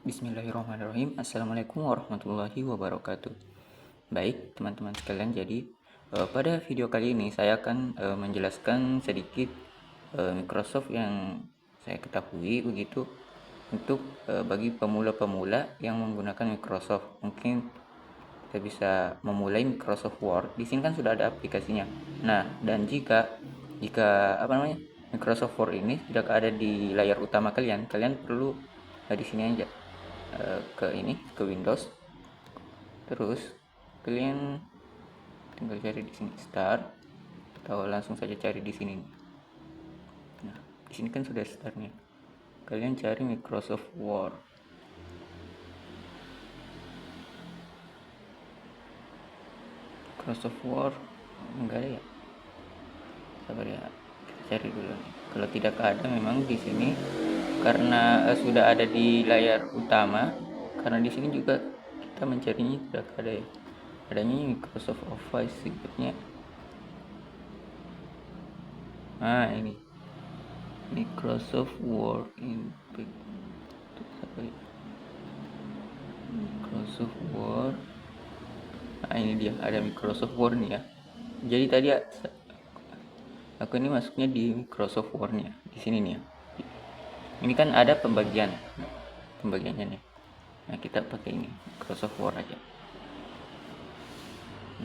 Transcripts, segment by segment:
Bismillahirrahmanirrahim. Assalamualaikum warahmatullahi wabarakatuh. Baik, teman-teman sekalian, jadi pada video kali ini saya akan menjelaskan sedikit Microsoft yang saya ketahui begitu untuk bagi pemula-pemula yang menggunakan Microsoft. Mungkin kita bisa memulai Microsoft Word. Di sini kan sudah ada aplikasinya. Nah, dan jika Microsoft Word ini tidak ada di layar utama kalian perlu di sini aja ke Windows, terus kalian tinggal cari di sini Start atau langsung saja cari di sini. Nah, di sini kan sudah startnya. Kalian cari Microsoft Word. Microsoft Word enggak ada ya? Sabar ya, kita cari dulu nih. Kalau tidak ada memang di sini karena sudah ada di layar utama, karena di sini juga kita mencarinya tidak ada ya. Adanya Microsoft Office sebutnya. Nah, ini Microsoft Word Microsoft Word. Nah, ini dia, ada Microsoft Word nih ya. Jadi tadi aku ini masuknya di Microsoft Word-nya di sini nih ya. Ini kan ada pembagiannya nih. Nah, kita pakai ini Microsoft Word aja.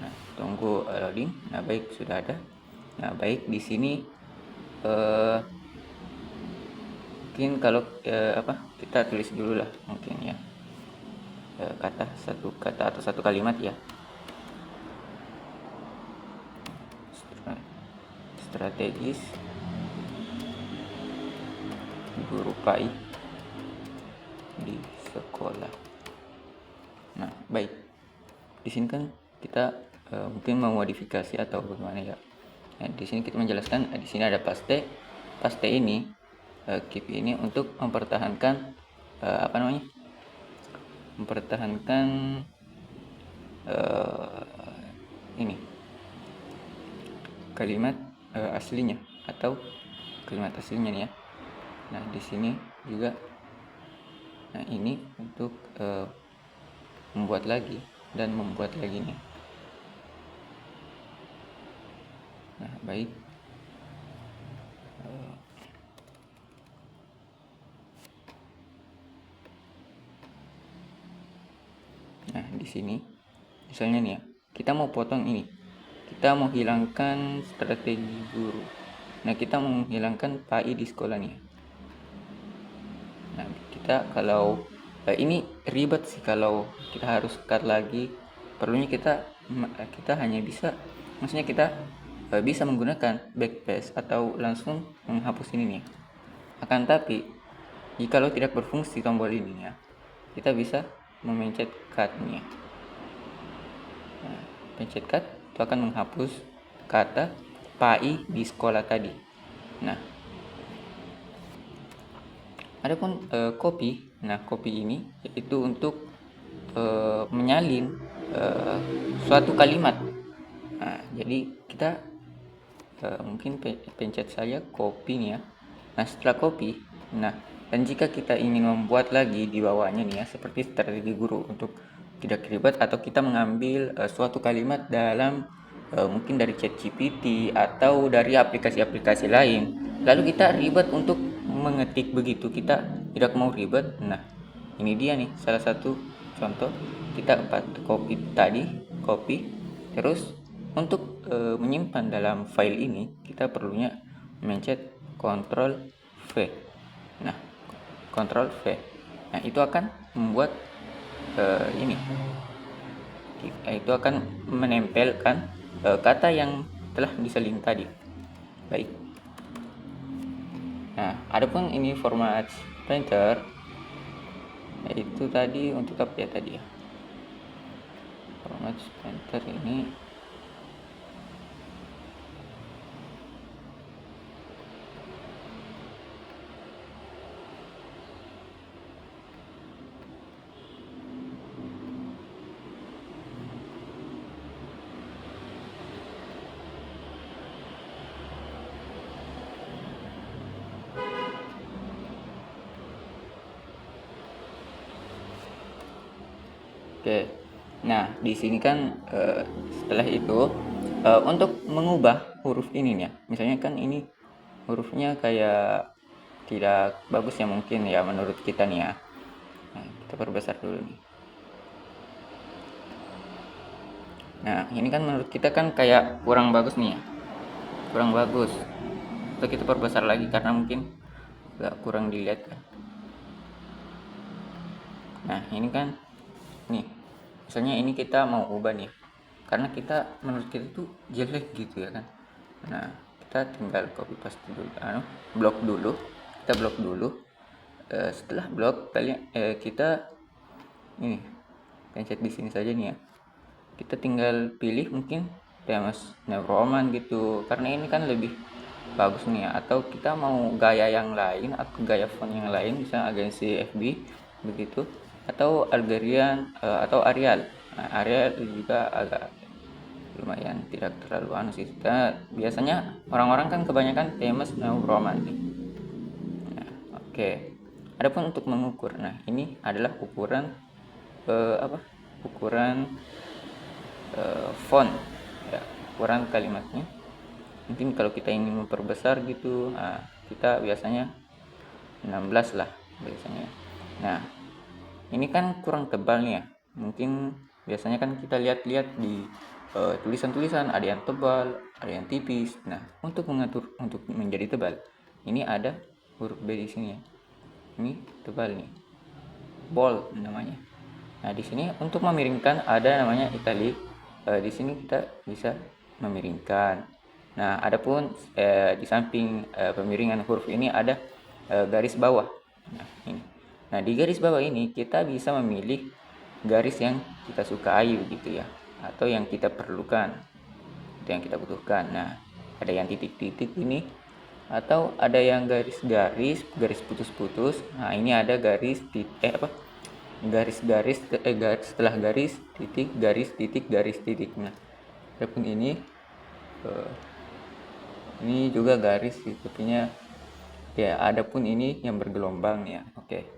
Nah, tunggu loading. Nah, baik, sudah ada. Nah, baik, di sini mungkin kalau kita tulis dulu lah mungkin ya, satu kata atau satu kalimat ya. Strategis guru PAI di sekolah. Nah, baik, di sini kan kita mungkin memodifikasi atau bagaimana ya. Nah, di sini kita menjelaskan, di sini ada paste ini, keep ini untuk mempertahankan ini kalimat aslinya atau kalimat aslinya nih ya. Nah, di sini juga, nah ini untuk membuat lagi dan membuat lagi nih. Nah, baik, nah di sini misalnya nih ya, kita mau potong ini, kita mau hilangkan strategi guru. Nah, kita mau menghilangkan PAI di sekolah nih. Nah, kita kalau ini ribet sih kalau kita harus cut lagi. Perlunya kita hanya bisa, maksudnya kita bisa menggunakan backspace atau langsung menghapus ini nih. Akan tapi jika tidak berfungsi tombol ini ya, kita bisa memencet cut nih. Nah, pencet cut itu akan menghapus kata PAI di sekolah tadi. Nah, adapun copy. Nah, copy ini itu untuk menyalin suatu kalimat. Nah, jadi kita mungkin pencet saja copy nih ya. Nah, setelah copy, nah, dan jika kita ingin membuat lagi di bawahnya nih ya, seperti strategi guru untuk tidak ribet, atau kita mengambil suatu kalimat dalam mungkin dari ChatGPT atau dari aplikasi-aplikasi lain, lalu kita ribet untuk mengetik begitu, kita tidak mau ribet. Nah, ini dia nih salah satu contoh. Kita copy, terus untuk menyimpan dalam file ini kita perlunya mencet Ctrl V. Nah, Ctrl V. Nah, itu akan membuat itu akan menempelkan kata yang telah disalin tadi. Baik. Nah, adapun ini format printer, itu tadi untuk apa ya tadi ya? Format printer ini Oke. Nah, di sini kan setelah itu untuk mengubah huruf ini nih ya. Misalnya kan ini hurufnya kayak tidak bagus ya mungkin ya menurut kita nih ya. Nah, kita perbesar dulu nih. Nah, ini kan menurut kita kan kayak kurang bagus nih ya. Kurang bagus. Atau kita perbesar lagi karena mungkin agak kurang dilihat kan. Nah, ini kan nih. Misalnya ini kita mau ubah nih. Karena kita menurut kita tuh jelek gitu ya kan. Nah, kita tinggal copy paste dulu, blok dulu. Kita blok dulu. Setelah blok kita ini pencet di sini saja nih ya. Kita tinggal pilih mungkin Times New Roman gitu, karena ini kan lebih bagus nih ya. Atau kita mau gaya yang lain atau gaya font yang lain, misalnya agensi FB begitu, atau Algerian atau Arial. Nah, Arial juga agak lumayan tidak terlalu anu sih. Kita biasanya orang-orang kan kebanyakan Times New Roman nih. Nah, oke. Adapun untuk mengukur, nah ini adalah ukuran ukuran font ya, ukuran kalimatnya. Mungkin kalau kita ingin memperbesar gitu, nah, kita biasanya 16 lah biasanya. Nah, ini kan kurang tebal nih ya. Mungkin biasanya kan kita lihat-lihat di tulisan-tulisan ada yang tebal, ada yang tipis. Nah, untuk mengatur untuk menjadi tebal, ini ada huruf B di sini ya. Ini tebal nih, bold namanya. Nah, di sini untuk memiringkan ada namanya italic. Di sini kita bisa memiringkan. Nah, adapun di samping pemiringan huruf ini ada garis bawah. Nah, ini. Nah, di garis bawah ini kita bisa memilih garis yang kita sukai begitu ya, atau yang kita perlukan, atau yang kita butuhkan. Nah, ada yang titik-titik ini, atau ada yang garis-garis, garis putus-putus. Nah, ini ada garis garis-garis setelah garis titik garis titik garis titik. Nah, adapun ini juga garis sepertinya ya. Adapun ini yang bergelombang ya. Oke,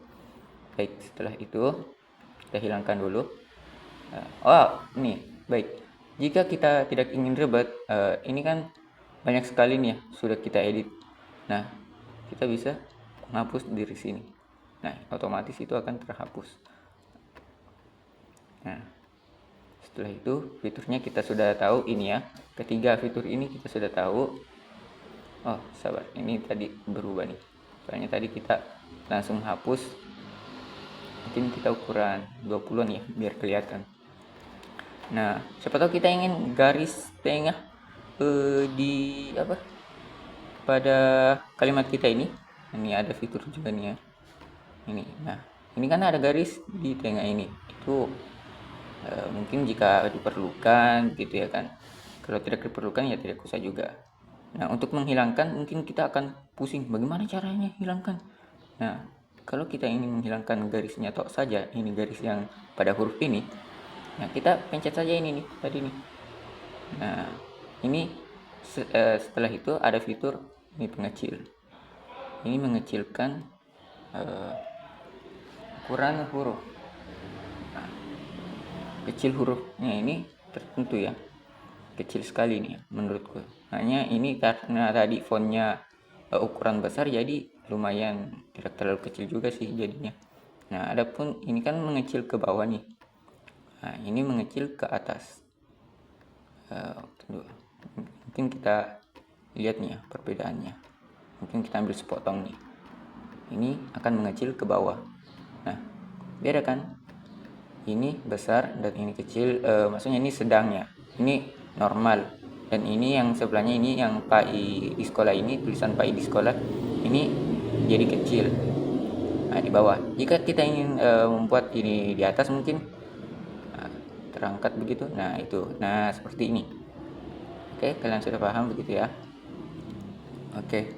baik, setelah itu kita hilangkan dulu. Ini baik, jika kita tidak ingin ribet, ini kan banyak sekali nih ya sudah kita edit. Nah, kita bisa menghapus dari sini. Nah, otomatis itu akan terhapus. Nah, setelah itu fiturnya kita sudah tahu ini ya. Ketiga fitur ini kita sudah tahu. Oh, sabar, ini tadi berubah nih. Soalnya tadi kita langsung hapus. Mungkin kita ukuran 20-an ya biar kelihatan. Nah, siapa tahu kita ingin garis tengah di pada kalimat kita ini. Ini ada fitur juga nih ya. Ini. Nah, ini kan ada garis di tengah ini. Itu mungkin jika diperlukan gitu ya kan. Kalau tidak diperlukan ya tidak usah juga. Nah, untuk menghilangkan mungkin kita akan pusing bagaimana caranya hilangkan. Nah, kalau kita ingin menghilangkan garisnya tok saja, ini garis yang pada huruf ini, nah kita pencet saja ini nih tadi nih. Nah, ini setelah itu ada fitur ini pengecil. Ini mengecilkan ukuran huruf. Nah, kecil hurufnya ini tertentu ya, kecil sekali nih menurutku. Hanya ini karena tadi fontnya ukuran besar, jadi lumayan tidak terlalu kecil juga sih jadinya. Nah, adapun ini kan mengecil ke bawah nih. Nah, ini mengecil ke atas. Mungkin kita lihat nih ya perbedaannya. Mungkin kita ambil sepotong nih. Ini akan mengecil ke bawah. Nah, beda kan? Ini besar dan ini kecil. Maksudnya ini sedang ya. Ini normal. Dan ini yang sebelahnya, ini yang PAI di sekolah ini, tulisan PAI di sekolah ini jadi kecil. Nah, di bawah. Jika kita ingin membuat ini di atas mungkin terangkat begitu. Nah, itu. Nah, seperti ini. Oke, kalian sudah paham begitu ya? Oke.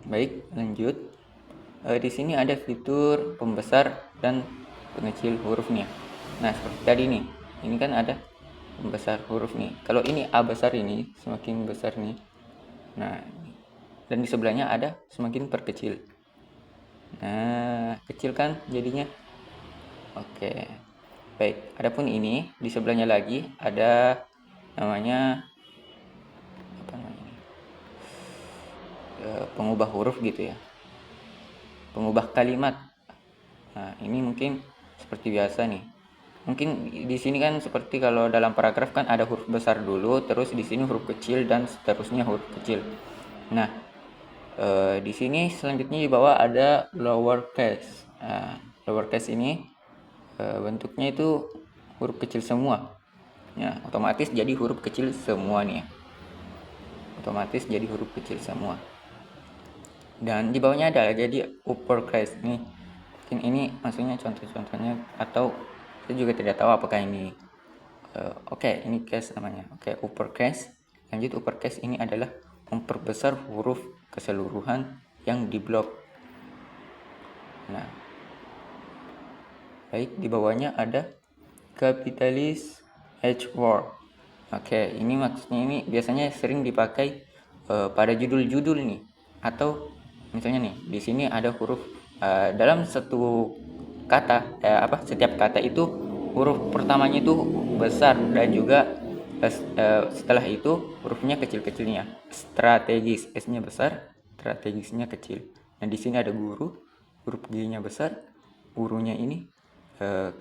Baik, lanjut. Di sini ada fitur pembesar dan pengecil huruf nih. Nah, seperti tadi nih. Ini kan ada pembesar huruf nih. Kalau ini A besar ini semakin besar nih. Nah, dan di sebelahnya ada semakin perkecil. Nah, kecil kan jadinya. Oke. Baik, adapun ini di sebelahnya lagi ada namanya apa namanya ini? Pengubah huruf gitu ya. Pengubah kalimat. Nah, ini mungkin seperti biasa nih. Mungkin di sini kan seperti kalau dalam paragraf kan ada huruf besar dulu, terus di sini huruf kecil dan seterusnya huruf kecil. Nah, di sini selanjutnya di bawah ada lowercase. Nah, lowercase ini bentuknya itu huruf kecil semua. Ya, otomatis jadi huruf kecil semua nih ya. Otomatis jadi huruf kecil semua. Dan di bawahnya ada jadi uppercase nih. Mungkin ini maksudnya contoh-contohnya, atau saya juga tidak tahu apakah ini oke, ini case namanya. Oke, uppercase. Lanjut, uppercase ini adalah memperbesar huruf keseluruhan yang di blok. Nah, baik, di bawahnya ada capitalis H word. Oke, ini maksudnya ini biasanya sering dipakai pada judul-judul nih, atau misalnya nih di sini ada huruf dalam satu kata, setiap kata itu huruf pertamanya itu besar dan juga setelah itu hurufnya kecil-kecilnya. Strategis, S-nya besar, strategisnya kecil. Nah, di sini ada guru, huruf G-nya besar, gurunya ini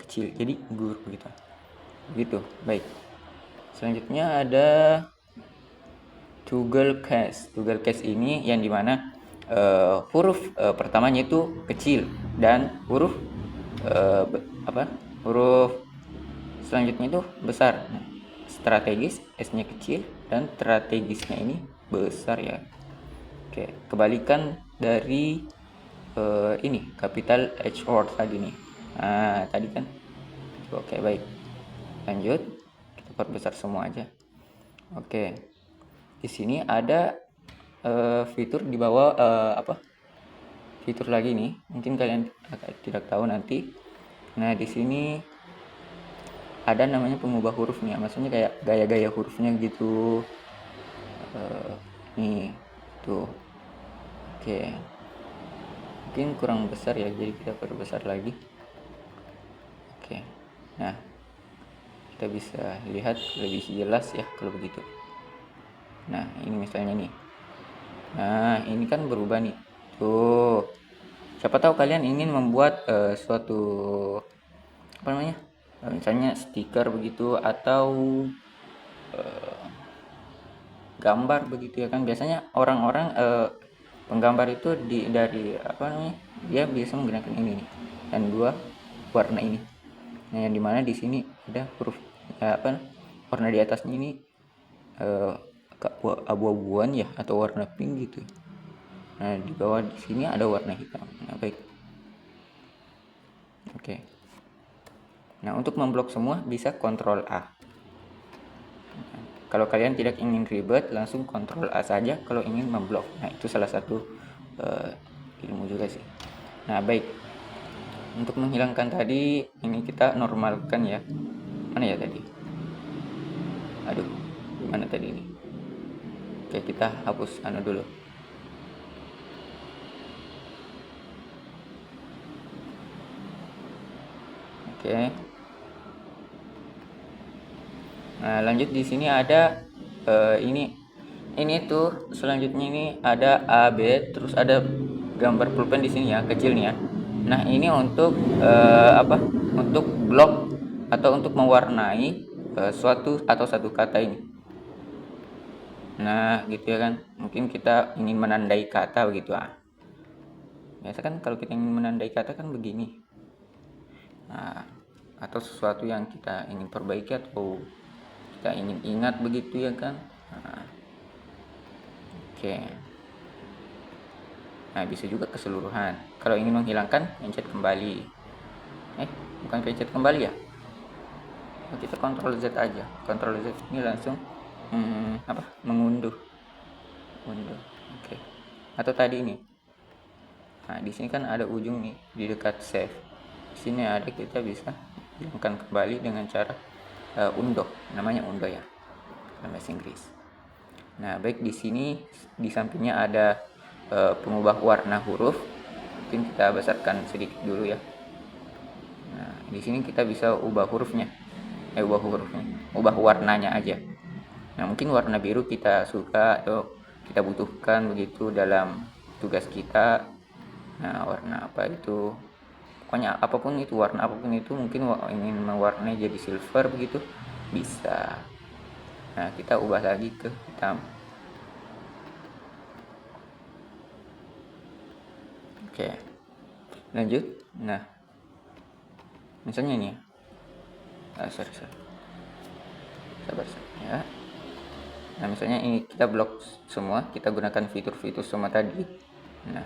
kecil. Jadi guru gitu. Begitu. Baik. Selanjutnya ada Toggle case. Toggle case ini yang dimana huruf pertamanya itu kecil dan huruf huruf selanjutnya itu besar. Nah, strategis, S-nya kecil dan strategisnya ini besar ya. Oke, kebalikan dari ini capital H word tadi nih. Nah, tadi kan. Oke, baik. Lanjut, kita perbesar semua aja. Oke, di sini ada fitur di bawah fitur lagi nih. Mungkin kalian tidak tahu nanti. Nah, di sini ada namanya pengubah huruf nih. Maksudnya kayak gaya-gaya hurufnya gitu. Nih, tuh. Oke. Mungkin kurang besar ya, jadi kita perbesar lagi. Oke. Nah, kita bisa lihat lebih jelas ya kalau begitu. Nah, ini misalnya nih. Nah, ini kan berubah nih. Tuh. Siapa tahu kalian ingin membuat suatu apa namanya? Misalnya stiker begitu atau gambar begitu ya kan. Biasanya orang-orang penggambar itu dari apa namanya? Dia biasa menggunakan ini nih. Dan dua warna ini. Nah, yang dimana di sini ada huruf warna di atasnya ini abu-abuan ya, atau warna pink gitu. Nah, di bawah di sini ada warna hitam. Nah, baik. Oke. Nah, untuk memblok semua bisa Ctrl A. Nah, kalau kalian tidak ingin ribet, langsung Ctrl A saja kalau ingin memblok. Nah, itu salah satu ilmu juga sih. Nah, baik. Untuk menghilangkan tadi, ini kita normalkan ya. Mana ya tadi? Aduh, gimana tadi ini? Oke, kita hapus dulu. Oke. Nah, lanjut di sini ada ini tuh selanjutnya ini ada A, B, terus ada gambar pulpen di sini ya, kecil nih ya. Nah, ini untuk Untuk blok atau untuk mewarnai suatu atau satu kata ini. Nah, gitu ya kan. Mungkin kita ingin menandai kata begitu Biasa kan kalau kita ingin menandai kata kan begini. Nah, atau sesuatu yang kita ingin perbaiki atau kita ingin ingat begitu ya kan. Nah, oke. Nah, bisa juga keseluruhan. Kalau ingin menghilangkan, pencet kembali. Bukan pencet kembali ya. Nah, kita Ctrl Z aja. Ctrl Z ini langsung mengunduh. Oke. Atau tadi ini. Nah, di sini kan ada ujung nih di dekat save. Di sini ada, kita bisa hilangkan kembali dengan cara undo. Namanya undo ya. Dalam bahasa Inggris. Nah, baik, di sini di sampingnya ada pengubah warna huruf. Mungkin kita besarkan sedikit dulu ya. Nah, di sini kita bisa ubah hurufnya, ubah warnanya aja. Nah, mungkin warna biru kita suka atau kita butuhkan begitu dalam tugas kita. Nah, warna apa itu, pokoknya apapun itu, warna apapun itu, mungkin ingin mewarnai jadi silver begitu, bisa. Nah, kita ubah lagi ke hitam. Oke, lanjut. Nah, misalnya ini sorry sabar ya. Nah, misalnya ini kita blok semua, kita gunakan fitur-fitur semua tadi. Nah,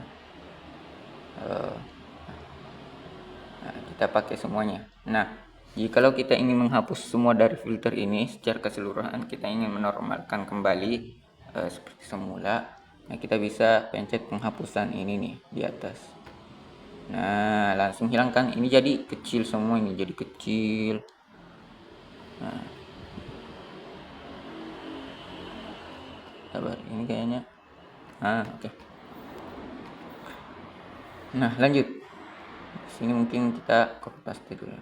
kita pakai semuanya. Nah, jikalau kita ingin menghapus semua dari filter ini secara keseluruhan, kita ingin menormalkan kembali seperti semula, nah kita bisa pencet penghapusan ini nih di atas. Nah, langsung hilangkan. Ini jadi kecil semua, ini jadi kecil. Nah, sabar, ini kayaknya oke. Nah, lanjut. Sini mungkin kita copy paste dulu.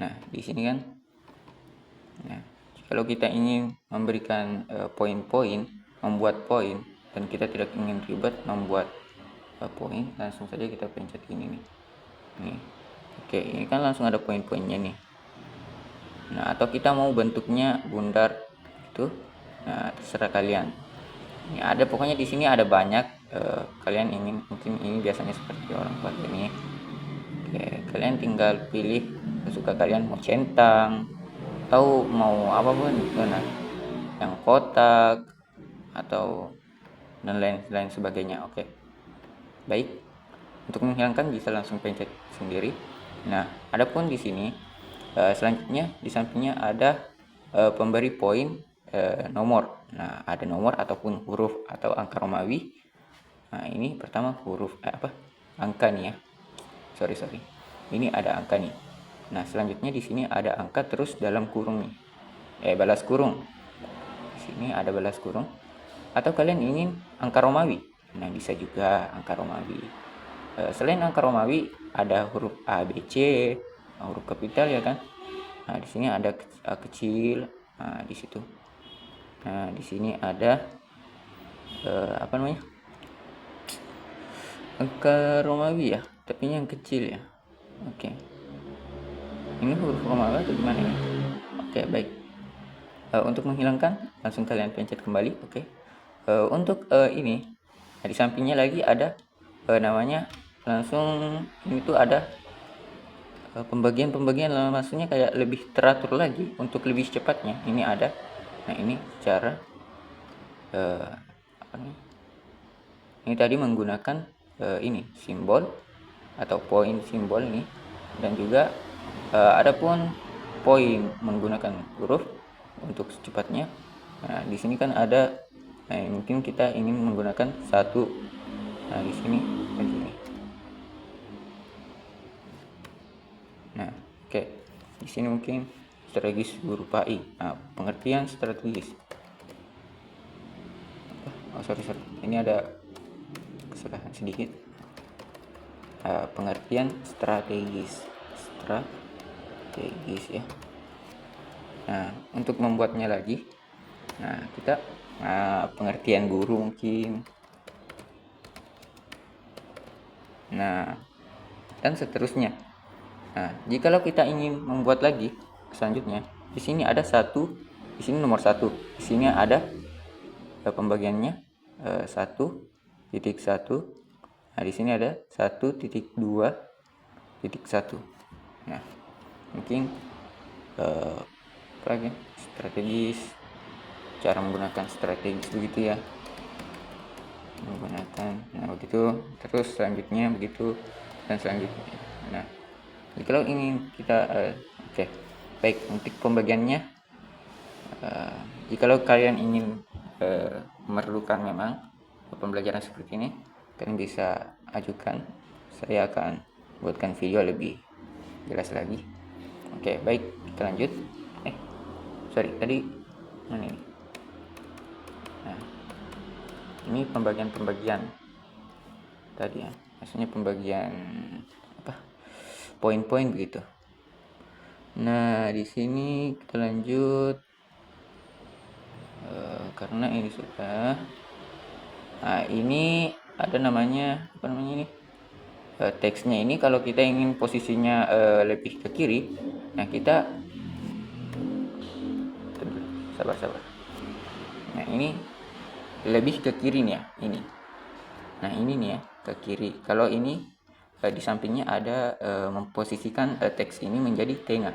Nah, di sini kan. Nah, kalau kita ingin memberikan poin-poin, membuat poin, dan kita tidak ingin ribet membuat poin, langsung saja kita pencet ini nih. Nih. Oke, ini kan langsung ada poin-poinnya nih. Nah, atau kita mau bentuknya bundar itu, nah terserah kalian. Ini ada, pokoknya di sini ada banyak. Kalian ingin, mungkin ini biasanya seperti orang tua ini. Oke, kalian tinggal pilih suka kalian, mau centang atau mau apapun gitu. Nah, yang kotak atau dan lain sebagainya. Oke, baik. Untuk menghilangkan bisa langsung pencet sendiri. Nah, adapun di sini selanjutnya di sampingnya ada pemberi poin nomor. Nah, ada nomor ataupun huruf atau angka Romawi. Nah, ini pertama huruf angka nih ya. Sorry. Ini ada angka nih. Nah, selanjutnya di sini ada angka terus dalam kurung nih. Balas kurung. Di sini ada balas kurung. Atau kalian ingin angka Romawi. Nah, bisa juga angka Romawi. Selain angka Romawi ada huruf A, B, C, huruf kapital ya kan. Nah, di sini ada A kecil. Nah, di situ. Nah, di sini ada angka Romawi ya, tapi yang kecil ya. Oke. Ini huruf Romawi atau gimana ya? Oke, baik. Untuk menghilangkan langsung kalian pencet kembali. Oke. Untuk ini, nah, di sampingnya lagi ada namanya, langsung ini tuh ada pembagian, maksudnya kayak lebih teratur lagi untuk lebih cepatnya. Ini ada. Nah, ini cara ini tadi menggunakan ini simbol atau poin simbol ini, dan juga adapun poin menggunakan huruf untuk secepatnya. Nah, di sini kan ada, mungkin kita ingin menggunakan satu. Nah, di sini begini. Nah, oke. Di sini mungkin strategis huruf PAI. Nah, pengertian strategis. Sorry. Ini ada kesalahan sedikit. Pengertian strategis ya. Nah, untuk membuatnya lagi, nah kita pengertian guru mungkin. Nah, dan seterusnya. Nah, jikalau kita ingin membuat lagi selanjutnya, di sini ada satu, di sini nomor 1, di sini ada pembagiannya 1.1. Nah, di sini ada 1.2.1. Nah, mungkin strategis, cara menggunakan strategis begitu ya, nah begitu, terus selanjutnya begitu, dan selanjutnya. Nah, kalau ingin kita oke, baik. Untuk pembagiannya, jikalau kalian ingin memerlukan memang pembelajaran seperti ini, kalian bisa ajukan, saya akan buatkan video lebih jelas lagi. Oke, baik, kita lanjut. Sorry, tadi mana ini? Nah, ini pembagian tadi ya, maksudnya pembagian apa, poin-poin begitu. Nah, di sini kita lanjut karena ini sudah. Nah, ini ada namanya apa namanya ini? Teksnya ini kalau kita ingin posisinya lebih ke kiri, nah kita sabar. Nah, ini lebih ke kiri nih ya, ini. Nah, ini nih ya, ke kiri. Kalau ini di sampingnya ada memposisikan teks ini menjadi tengah.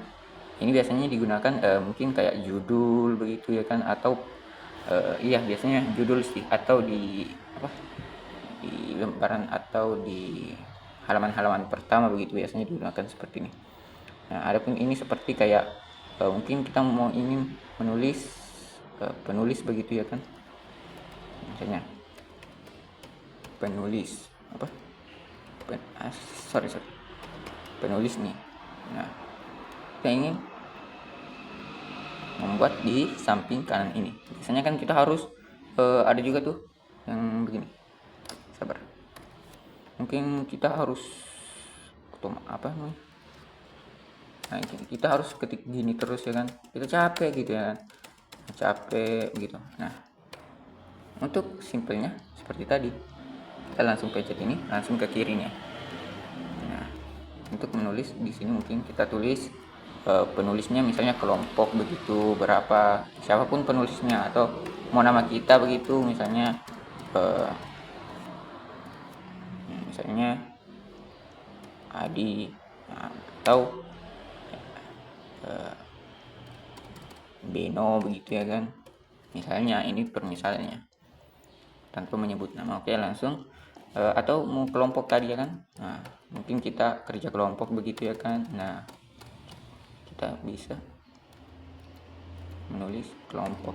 Ini biasanya digunakan mungkin kayak judul begitu ya kan, atau iya biasanya judul sih, atau di apa, di lembaran atau di halaman-halaman pertama begitu biasanya digunakan seperti ini. Nah, adapun ini seperti kayak mungkin kita mau ingin menulis penulis begitu ya kan. Misalnya penulis apa? Sorry. Penulis nih. Nah, kita ingin membuat di samping kanan ini. Biasanya kan kita harus ada juga tuh yang begini. Sabar. Mungkin kita harus apa namanya? Nah, kita harus ketik gini terus ya kan. Kita capek gitu ya kan. Capek gitu. Nah, untuk simpelnya seperti tadi. Kita langsung pencet ini, langsung ke kirinya. Nah, untuk menulis di sini mungkin kita tulis penulisnya misalnya kelompok begitu, berapa, siapapun penulisnya, atau mau nama kita begitu misalnya misalnya Adi, nah, atau Beno begitu ya kan, misalnya ini permisalnya tanpa menyebut nama. Oke, langsung atau mau kelompok tadi ya kan. Nah, mungkin kita kerja kelompok begitu ya kan. Nah, kita bisa menulis kelompok.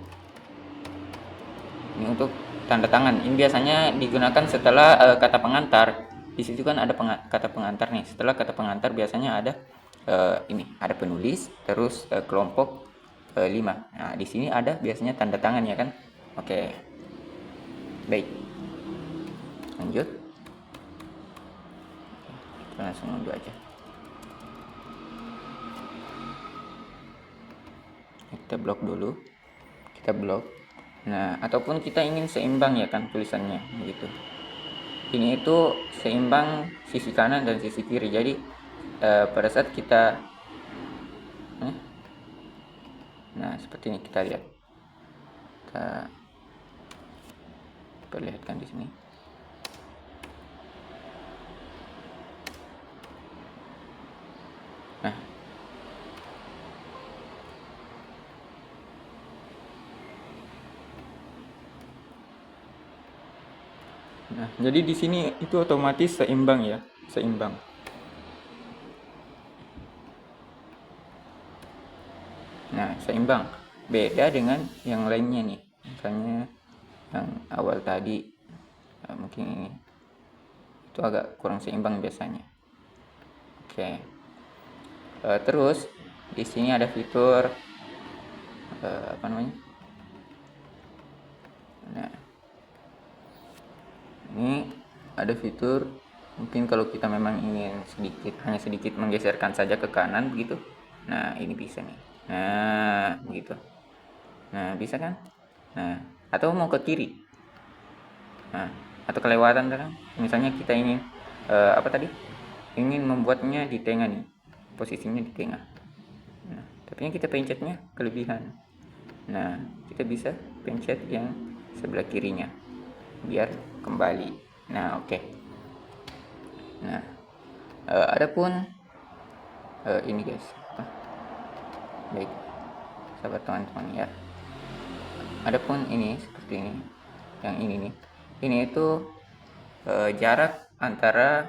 Ini untuk tanda tangan. Ini biasanya digunakan setelah kata pengantar. Di situ kan ada kata pengantar nih. Setelah kata pengantar biasanya ada ini, ada penulis, terus kelompok 5. Nah, di sini ada biasanya tanda tangan ya kan. Oke. Baik. Lanjut. Kita langsung undo aja. Kita blok dulu. Kita blok. Nah, ataupun kita ingin seimbang ya kan tulisannya begitu. Ini itu seimbang sisi kanan dan sisi kiri. Jadi pada saat kita nah seperti ini, kita lihat. Kita perlihatkan di sini. Nah, jadi di sini itu otomatis seimbang ya, seimbang. Nah, seimbang. Beda dengan yang lainnya nih. Misalnya yang awal tadi, mungkin ini. Itu agak kurang seimbang biasanya. Oke. Terus di sini ada fitur apa namanya? Nah, ini ada fitur mungkin kalau kita memang ingin hanya sedikit menggeserkan saja ke kanan begitu. Nah, ini bisa nih. Nah, begitu. Nah, bisa kan? Nah, atau mau ke kiri. Nah, atau kelewatan kan? Misalnya kita ingin apa tadi? Ingin membuatnya di tengah nih. Posisinya di tengah. Nah, tapi kita pencetnya kelebihan. Nah, kita bisa pencet yang sebelah kirinya biar kembali. Nah, oke. Nah, adapun ini guys. Baik, sahabat teman-teman ya. Adapun ini seperti ini, yang ini nih. Ini itu jarak antara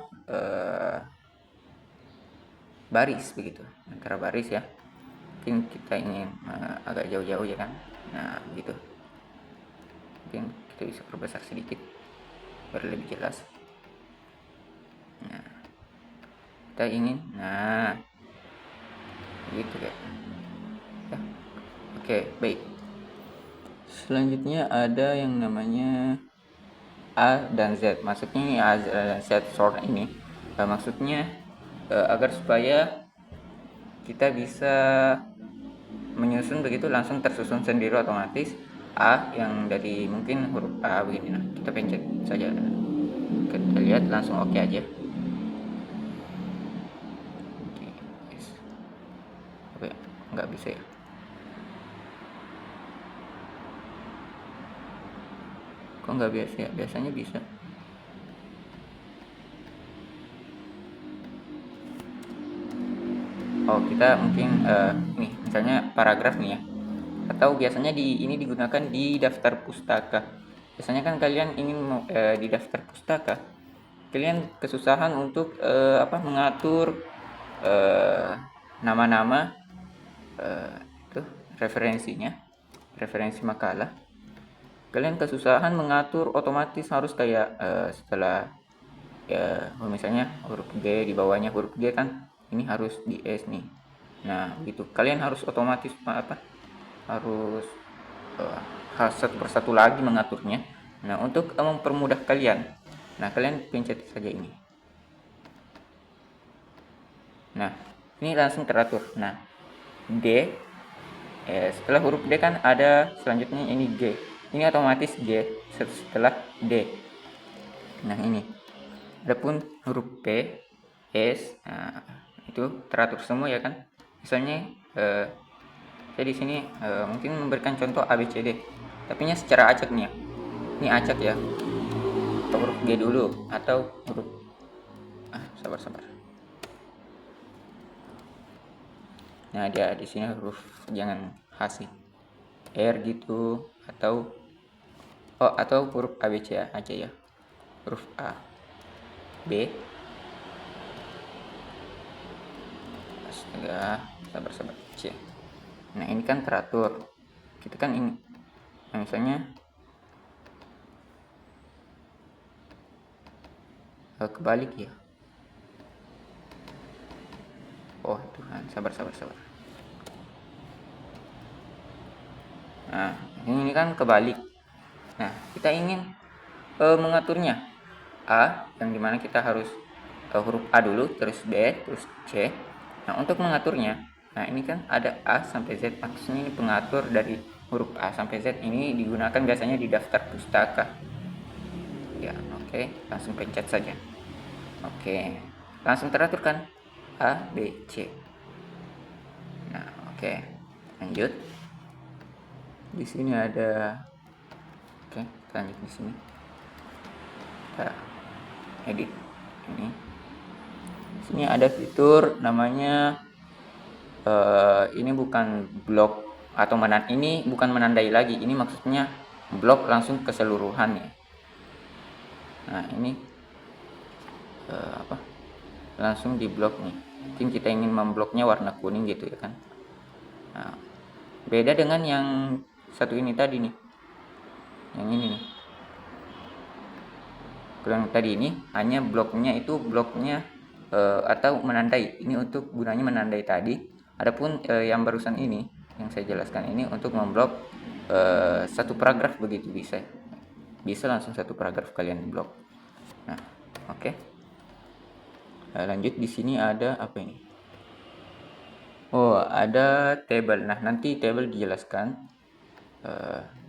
baris begitu, antara baris ya. Mungkin kita ingin agak jauh-jauh ya kan. Nah, gitu. Mungkin kita bisa perbesar sedikit biar lebih jelas. Nah, kita ingin, nah, gitu ya. Oke, baik. Selanjutnya ada yang namanya A dan Z. Maksudnya ini A dan Z sort ini maksudnya agar supaya kita bisa menyusun begitu langsung tersusun sendiri otomatis. A yang dari mungkin huruf A begini, nah kita pencet saja, kita lihat langsung oke aja. Oke, nggak bisa ya. Kok nggak biasa ya? Biasanya bisa. Oh, kita mungkin nih misalnya paragraf nih ya, atau biasanya ini digunakan di daftar pustaka. Biasanya kan kalian ingin di daftar pustaka kalian kesusahan untuk mengatur nama-nama itu referensi makalah. Kalian kesusahan mengatur otomatis harus kayak setelah ya misalnya huruf G di bawahnya huruf G kan ini harus di S nih. Nah gitu kalian harus otomatis harus satu persatu lagi mengaturnya. Nah untuk mempermudah kalian, nah kalian pencet saja ini. Nah ini langsung teratur. Nah D setelah huruf D kan ada selanjutnya ini G, ini otomatis G setelah D. Nah ini adapun huruf P, S, nah, itu teratur semua ya kan. Misalnya saya di sini mungkin memberikan contoh A B C D, tapi nya secara acak nih ya. Ini acak ya. Atau huruf G dulu atau huruf sabar. Nah dia di sini huruf jangan H sih, R gitu atau huruf A B C aja ya. Huruf A, B, astaga, sabar C. Nah ini kan teratur, kita kan ini nah, misalnya kebalik ya. Oh Tuhan, sabar. Nah ini kan kebalik. Nah kita ingin mengaturnya A, yang dimana kita harus huruf A dulu, terus B, terus C. Nah untuk mengaturnya, nah ini kan ada A sampai Z, maksudnya ini pengatur dari huruf A sampai Z ini digunakan biasanya di daftar pustaka ya. Oke, langsung pencet saja. Oke, langsung teratur kan A, B, C. Nah oke, lanjut. Di sini ada kita lanjut di sini. Kita edit ini. Di sini ada fitur namanya ini bukan blok atau ini bukan menandai lagi, ini maksudnya blok langsung keseluruhan ya. Nah ini langsung di blok nih. Mungkin kita ingin membloknya warna kuning gitu ya kan. Nah, beda dengan yang satu ini tadi nih, yang ini nih. Kalau yang tadi ini hanya bloknya atau menandai, ini untuk gunanya menandai tadi. Adapun yang barusan ini yang saya jelaskan ini untuk memblok satu paragraf, begitu bisa langsung satu paragraf kalian blok. Nah oke. Lanjut di sini ada apa ini? Oh ada table. Nah nanti table dijelaskan.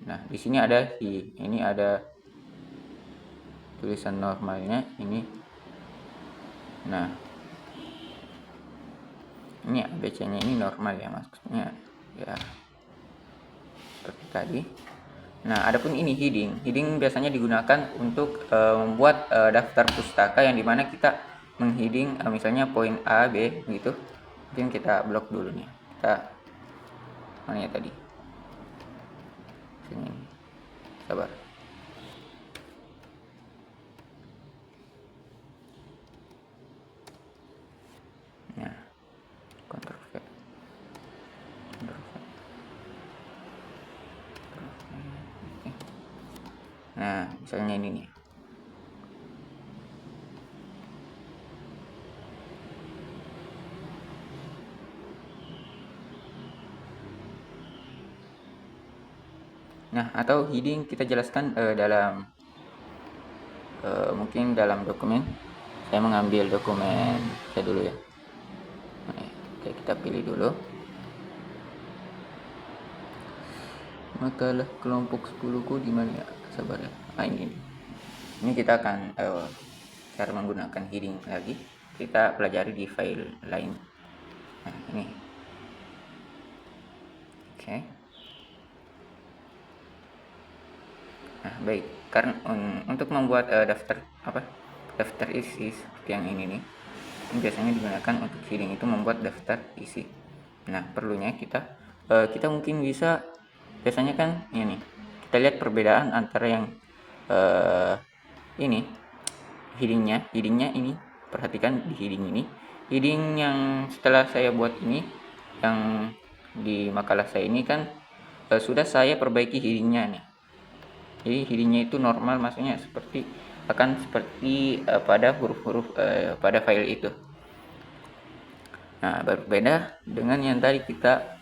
Nah di sini ada ini ada tulisan normalnya ini. Nah ini ABC-nya ini normal ya, maksudnya ya seperti tadi. Nah adapun ini heading biasanya digunakan untuk membuat daftar pustaka yang dimana kita mengheading misalnya poin A, B gitu. Mungkin kita blok dulu nih, kita mana ya tadi sini, sabar. Nah Ctrl V. Nah misalnya ini nih. Nah, atau heading kita jelaskan dalam mungkin dalam dokumen. Saya mengambil dokumen saya dulu ya. Oke, kita pilih dulu makalah kelompok 10 ku di mana ya, sabar ya. Ini kita akan cara menggunakan heading lagi, kita pelajari di file lain. Nah, ini oke. Nah, baik, karena untuk membuat daftar isi seperti yang ini nih, ini biasanya digunakan untuk heading itu membuat daftar isi. Nah, perlunya kita mungkin bisa, biasanya kan ini kita lihat perbedaan antara yang ini headingnya ini, perhatikan di heading yang setelah saya buat ini, yang di makalah saya ini kan sudah saya perbaiki headingnya nih. Jadi headingnya itu normal, maksudnya seperti pada huruf-huruf pada file itu. Nah, berbeda dengan yang tadi kita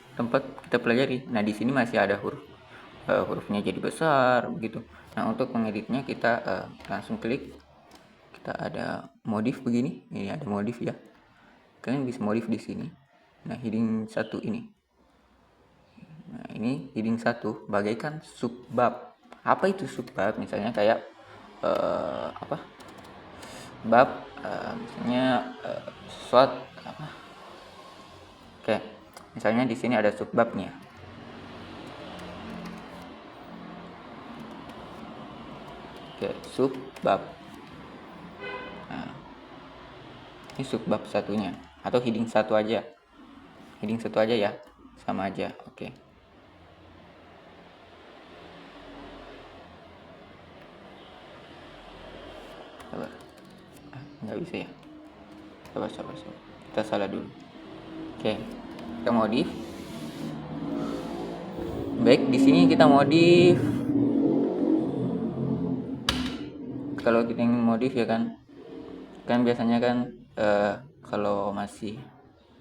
pelajari. Nah, di sini masih ada hurufnya jadi besar begitu. Nah, untuk mengeditnya kita langsung klik, kita ada modif begini. Ini ada modif ya. Kalian bisa modif di sini. Nah, heading 1 ini. Nah, ini heading 1 bagaikan subbab. Apa itu subbab? Misalnya kayak bab misalnya sesuatu apa? Oke. Misalnya di sini ada subbabnya. Oke, subbab. Nah, ini subbab satunya atau heading 1 aja. Heading 1 aja ya. Sama aja. Oke. Sabar. Nggak bisa ya. Sabar. Kita salah dulu. Oke. Kita modif. Baik, di sini kita modif. Kalau kita ingin modif ya kan biasanya kan kalau masih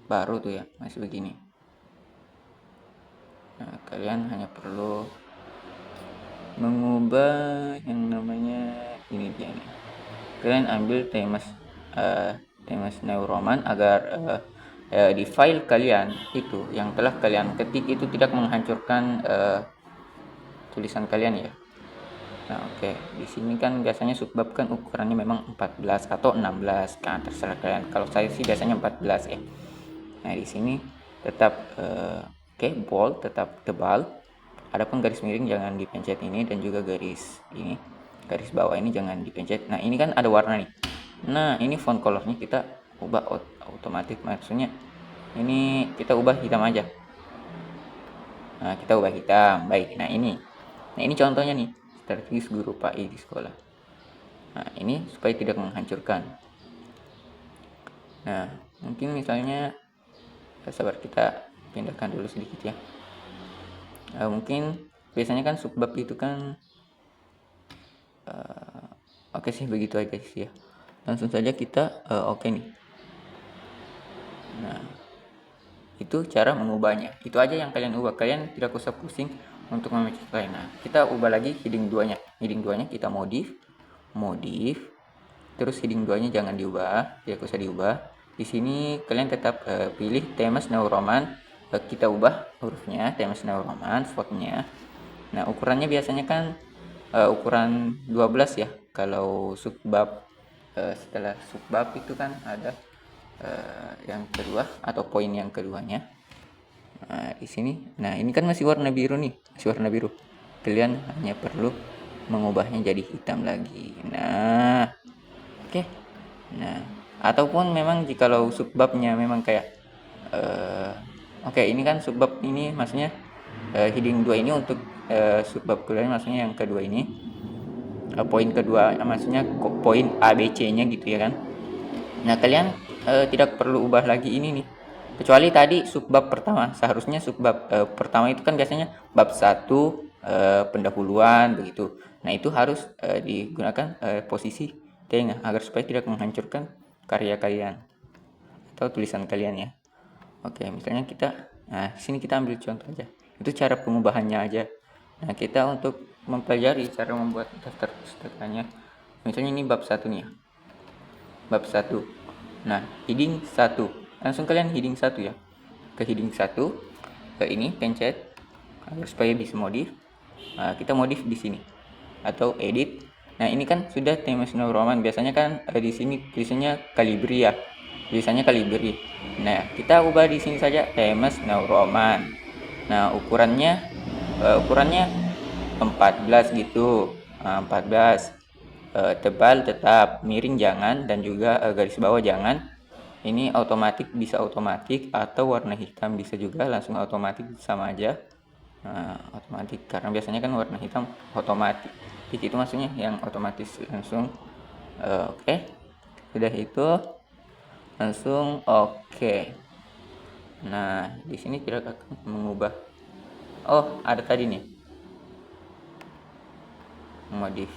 baru tuh ya, masih begini. Nah, kalian hanya perlu mengubah yang namanya ini dia nih. Kalian ambil Times New Roman agar di file kalian itu yang telah kalian ketik itu tidak menghancurkan tulisan kalian ya. Nah, oke. Di sini kan biasanya subbab kan ukurannya memang 14 atau 16. Kan terserah kalian. Kalau saya sih biasanya 14 ya. Nah, di sini tetap bold, tetap tebal. Adapun garis miring jangan dipencet ini, dan juga garis bawah ini jangan dipencet. Nah, ini kan ada warna nih. Nah, ini font colornya kita ubah otomatis, maksudnya ini kita ubah hitam aja. Nah, kita ubah hitam. Baik. Nah, ini contohnya nih, strategis guru PAI di sekolah. Nah, ini supaya tidak menghancurkan. Nah, mungkin misalnya sabar, kita pindahkan dulu sedikit ya. Mungkin biasanya kan subbab itu kan oke sih, begitu aja sih ya. Langsung saja kita oke nih. Nah, itu cara mengubahnya. Itu aja yang kalian ubah. Kalian tidak usah pusing untuk memecah lain. Nah, kita ubah lagi heading 2-nya. Heading 2-nya kita modif. Terus heading 2-nya jangan diubah, tidak usah diubah. Di sini kalian tetap pilih Times New Roman. Kita ubah hurufnya Times New Roman, fontnya. Nah, ukurannya biasanya kan ukuran 12 ya. Kalau subbab setelah subbab itu kan ada yang kedua atau poin yang keduanya. Nah, di sini. Nah, ini kan masih warna biru nih, Kalian hanya perlu mengubahnya jadi hitam lagi. Nah, oke. Nah, ataupun memang jikalau subbabnya memang kayak oke, ini kan subbab ini maksudnya heading 2 ini untuk subbab kedua, maksudnya yang kedua ini poin kedua, maksudnya poin ABC-nya gitu ya kan. Nah, kalian tidak perlu ubah lagi ini nih. Kecuali tadi subbab pertama, seharusnya subbab pertama itu kan biasanya bab 1 pendahuluan begitu. Nah, itu harus digunakan posisi tengah agar supaya tidak menghancurkan karya kalian atau tulisan kalian ya. Oke, misalnya sini kita ambil contoh aja. Itu cara pengubahannya aja. Nah, kita untuk mempelajari cara membuat daftar pustakanya, misalnya ini bab 1 nih ya. Bab 1. Nah, heading 1. Langsung kalian heading 1 ya. Ke heading 1, ke ini pencet supaya bisa modif. Nah, kita modif di sini atau edit. Nah, ini kan sudah Times New Roman. Biasanya kan di sini tulisannya Calibri ya. Tulisannya Calibri. Nah, kita ubah di sini saja Times New Roman. Nah, ukurannya 14 gitu. 14. Tebal tetap, miring jangan, dan juga garis bawah jangan. Ini otomatis bisa otomatis atau warna hitam bisa juga, langsung otomatis sama aja. Nah, otomatis karena biasanya kan warna hitam otomatis. Itu maksudnya yang otomatis langsung. Oke. Sudah itu langsung oke. Nah, di sini tidak akan mengubah. Oh, ada tadi nih. Modif.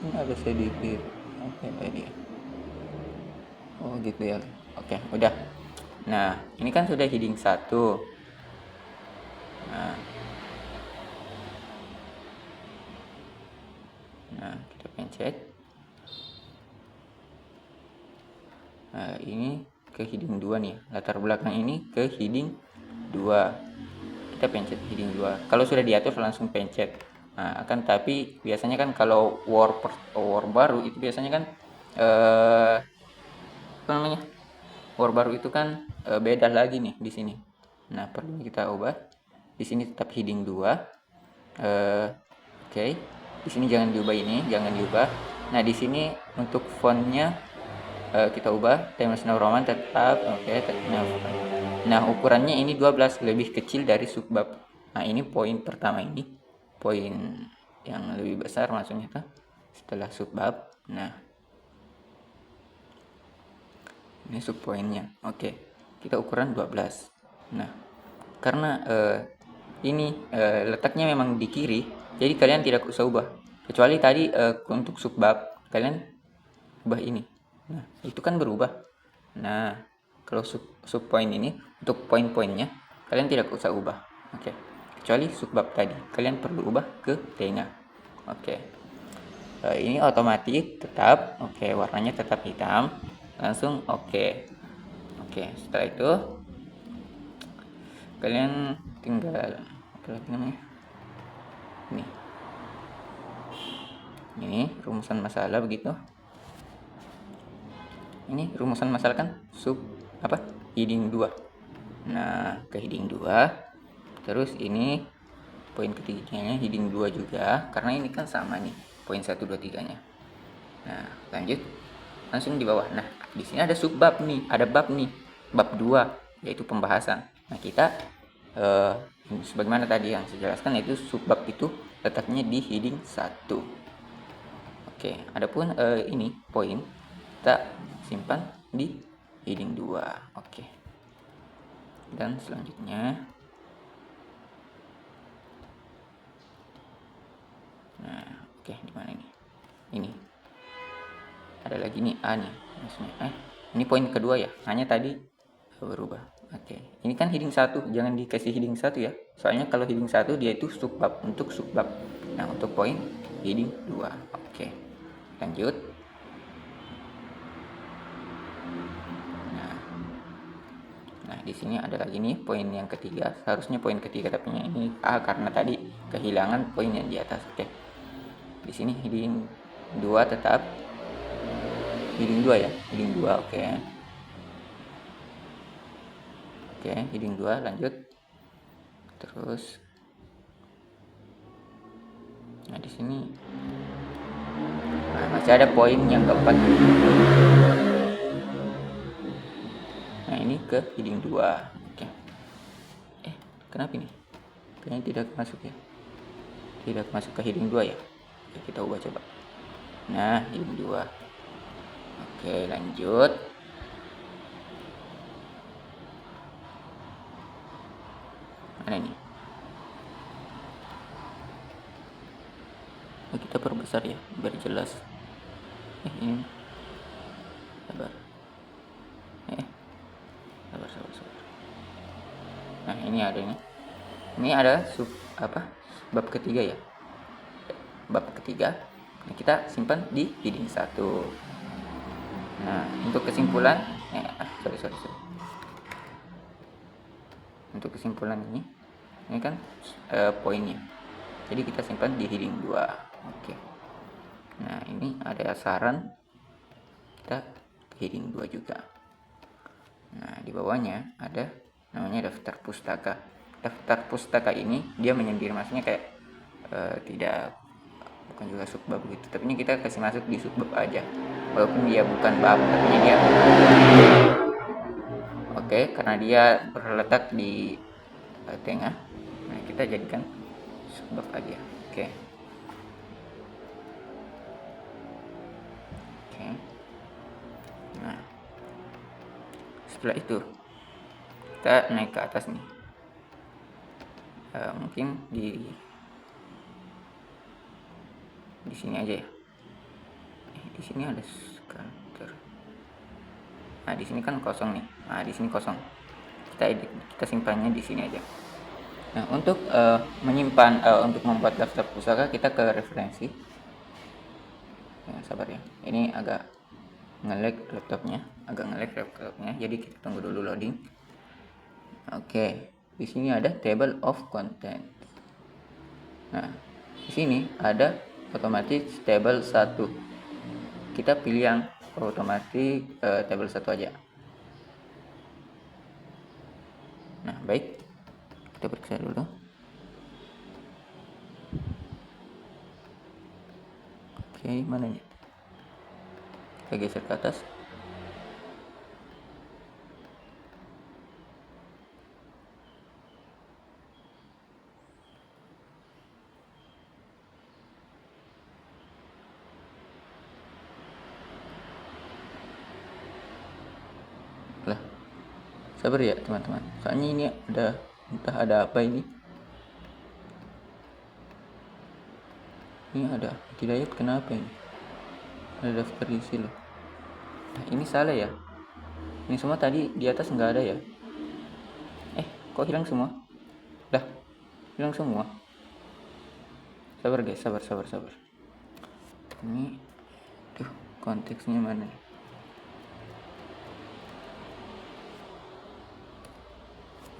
Ini ada sedikit apa tadi ya? Oh gitu ya. Oke, udah. Nah, ini kan sudah heading 1. Nah, kita pencet. Nah, ini ke heading 2 nih. Latar belakang ini ke heading 2. Kita pencet heading 2. Kalau sudah diatur langsung pencet. Nah, tapi biasanya kan kalau war baru itu biasanya kan apa namanya? War baru itu kan beda lagi nih di sini. Nah, perlu kita ubah. Di sini tetap heading 2. Oke. Di sini jangan diubah ini, jangan diubah. Nah, di sini untuk fontnya kita ubah. Times New Roman tetap. Oke, nah, ukurannya ini 12, lebih kecil dari subbab. Nah, ini poin pertama ini. Poin yang lebih besar maksudnya kan setelah subbab. Nah, ini subpoinnya. Oke. Kita ukuran 12. Nah, karena ini letaknya memang di kiri, jadi kalian tidak usah ubah. Kecuali tadi untuk subbab kalian ubah ini. Nah, itu kan berubah. Nah, kalau subpoin ini untuk poin-poinnya kalian tidak usah ubah. Oke. Kecuali subbab tadi, kalian perlu ubah ke tengah. Oke. Ini otomatis tetap. Oke, warnanya tetap hitam. Langsung oke. Oke, setelah itu kalian tinggal apa lagi namanya? Ini rumusan masalah begitu. Ini rumusan masalah kan heading 2. Nah, ke heading 2. Terus ini poin ketiganya heading 2 juga, karena ini kan sama nih poin 1 2 3-nya. Nah, lanjut langsung di bawah. Nah, di sini ada subbab nih, ada bab nih, bab 2 yaitu pembahasan. Nah, kita sebagaimana tadi yang saya jelaskan, yaitu subbab itu letaknya di heading 1. Oke, adapun ini poin kita simpan di heading 2. Oke. Dan selanjutnya oke, di mana ini? Ini. Ada lagi nih A nih. Maksudnya ini poin kedua ya. Hanya tadi berubah. Oke. Ini kan heading 1, jangan dikasih heading 1 ya. Soalnya kalau heading 1 dia itu subbab, untuk subbab. Nah, untuk poin heading 2. Oke. Lanjut. Nah, di sini ada lagi nih poin yang ketiga. Seharusnya poin ketiga, tapi ini A karena tadi kehilangan poin yang di atas. Oke. Di sini heading 2 tetap. Heading 2 ya. Heading 2, oke. Oke, heading 2 lanjut. Terus nah, di sini masih ada poin yang keempat. Nah, ini ke heading 2. Oke. Kenapa ini? Kayaknya tidak masuk ya. Tidak masuk ke heading 2 ya. Oke, kita ubah coba. Nah, heading 2. Oke, lanjut. Mana ini? Kita perbesar ya, biar jelas. Ini sabar. Sabar. Nah, ini ada ini ada bab ketiga ya, bab ketiga. Nah, kita simpan di heading 1. Nah, untuk kesimpulan sorry. Untuk kesimpulan ini kan poinnya, jadi kita simpan di heading 2. Oke. Nah, ini ada saran, kita heading 2 juga. Nah, di bawahnya ada namanya daftar pustaka. Daftar pustaka ini dia menyendiri, maksudnya kayak bukan juga subbab gitu, tapi ini kita kasih masuk di subbab aja, walaupun dia bukan bab, tapi dia karena dia terletak di tengah. Nah, kita jadikan subbab aja. Oke. Nah, setelah itu kita naik ke atas nih. Mungkin di sini aja ya. Di sini ada scatter. Nah, di sini kan kosong nih. Nah, di sini kosong. Kita simpannya di sini aja. Nah, untuk menyimpan untuk membuat daftar pustaka, kita ke referensi. Ya, sabar ya. Ini agak nge-lag laptopnya, jadi kita tunggu dulu loading. Oke, di sini ada table of content. Nah, di sini ada otomatis table 1. Kita pilih yang otomatis table 1 aja. Nah, baik. Kita periksa dulu. Oke, mana nih? Kita geser ke atas. Lah, sabar ya teman-teman, soalnya ini entah ada apa ini ada Hidayat, kenapa ini ada daftar isi loh. Nah, ini salah ya, ini semua tadi di atas nggak ada ya. Kok hilang semua? Lah, hilang semua. Sabar guys, sabar. Ini konteksnya mana nih?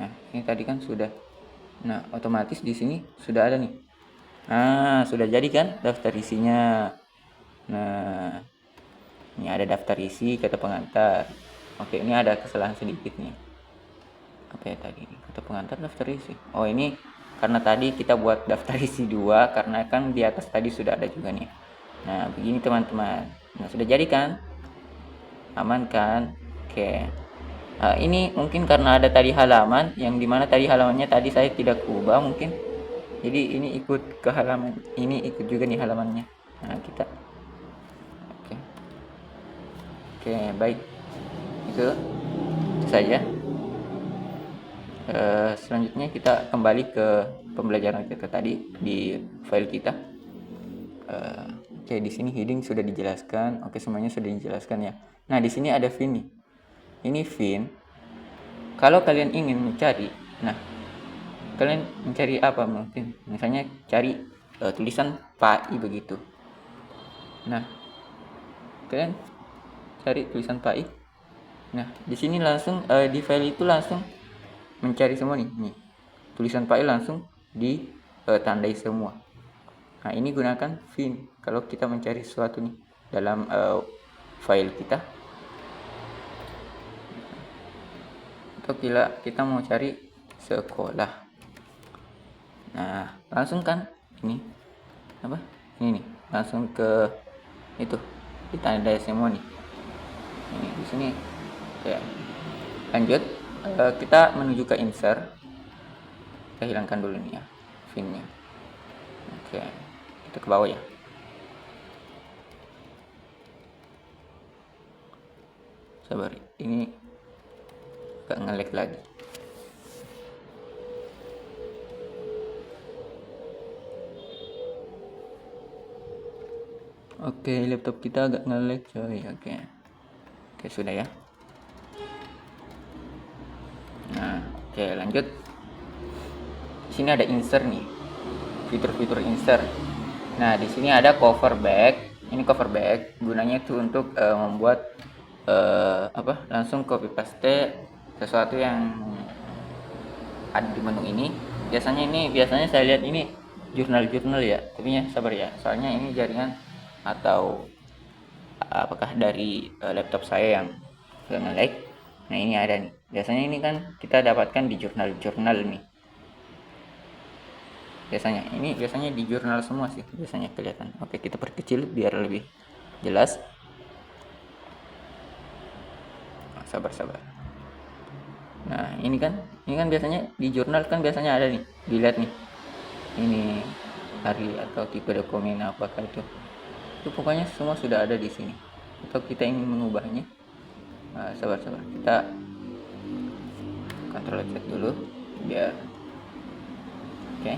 Nah, ini tadi kan sudah. Nah, otomatis di sini sudah ada nih. Nah, sudah jadi kan daftar isinya. Nah, ini ada daftar isi, kata pengantar. Oke, ini ada kesalahan sedikit nih. Apa ya tadi? Kata pengantar, daftar isi. Oh, ini karena tadi kita buat daftar isi 2, karena kan di atas tadi sudah ada juga nih. Nah, begini teman-teman. Nah, sudah jadi kan? Aman kan? Oke. Ini mungkin karena ada tadi halaman, yang dimana tadi halamannya tadi saya tidak ubah mungkin, jadi ini ikut ke halaman ini, ikut juga nih halamannya. Nah, kita oke, baik, itu saja. Selanjutnya kita kembali ke pembelajaran kita tadi di file kita. Oke, di sini heading sudah dijelaskan. Oke, semuanya sudah dijelaskan ya. Nah, di sini ada fin nih. Ini fin. Kalau kalian ingin mencari, nah, kalian mencari apa mungkin? Misalnya cari tulisan PAI begitu. Nah, kalian cari tulisan PAI. Nah, di sini langsung di file itu langsung mencari semua nih. Tulisan PAI langsung ditandai semua. Nah, ini gunakan fin kalau kita mencari sesuatu nih dalam file kita. Atau kita mau cari sekolah. Nah, langsung kan ini nih, langsung ke itu ditandai semua nih. Ini di sini ya. Lanjut, kita menuju ke insert. Kita hilangkan dulu nih ya finnya. Oke, kita ke bawah ya. Sabar, ini agak nge-lag lagi. Oke, laptop kita agak nge-lag coy. Oke, sudah ya. Nah, oke, lanjut. Di sini ada insert nih, fitur-fitur insert. Nah, di sini ada cover back. Ini cover back gunanya itu untuk membuat langsung copy paste sesuatu yang ada di menu ini. Biasanya saya lihat ini jurnal ya, tapi ya sabar ya, soalnya ini jaringan atau apakah dari laptop saya yang nge-lag. Nah, ini ada nih, biasanya ini kan kita dapatkan di jurnal nih. Biasanya di jurnal semua sih biasanya kelihatan. Oke, kita perkecil biar lebih jelas. Sabar. Nah, ini kan biasanya di jurnal kan biasanya ada nih, dilihat nih, ini hari atau tipe dokumen apakah itu pokoknya semua sudah ada di sini. Atau kita ingin mengubahnya, sabar, kita Ctrl Z dulu biar oke.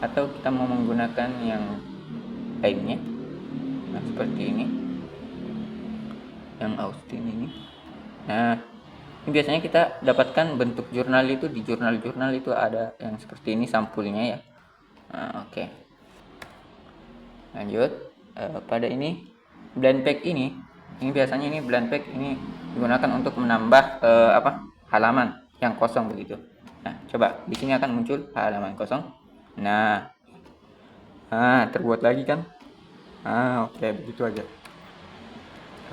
Atau kita mau menggunakan yang lainnya, nah seperti ini, yang Austin ini. Nah, ini biasanya kita dapatkan bentuk jurnal itu di jurnal itu ada yang seperti ini sampulnya ya. Nah, oke. Lanjut pada ini blank page ini biasanya ini blank page ini digunakan untuk menambah halaman yang kosong begitu. Nah, coba di sini akan muncul halaman kosong. Nah, terbuat lagi kan? Oke, begitu aja.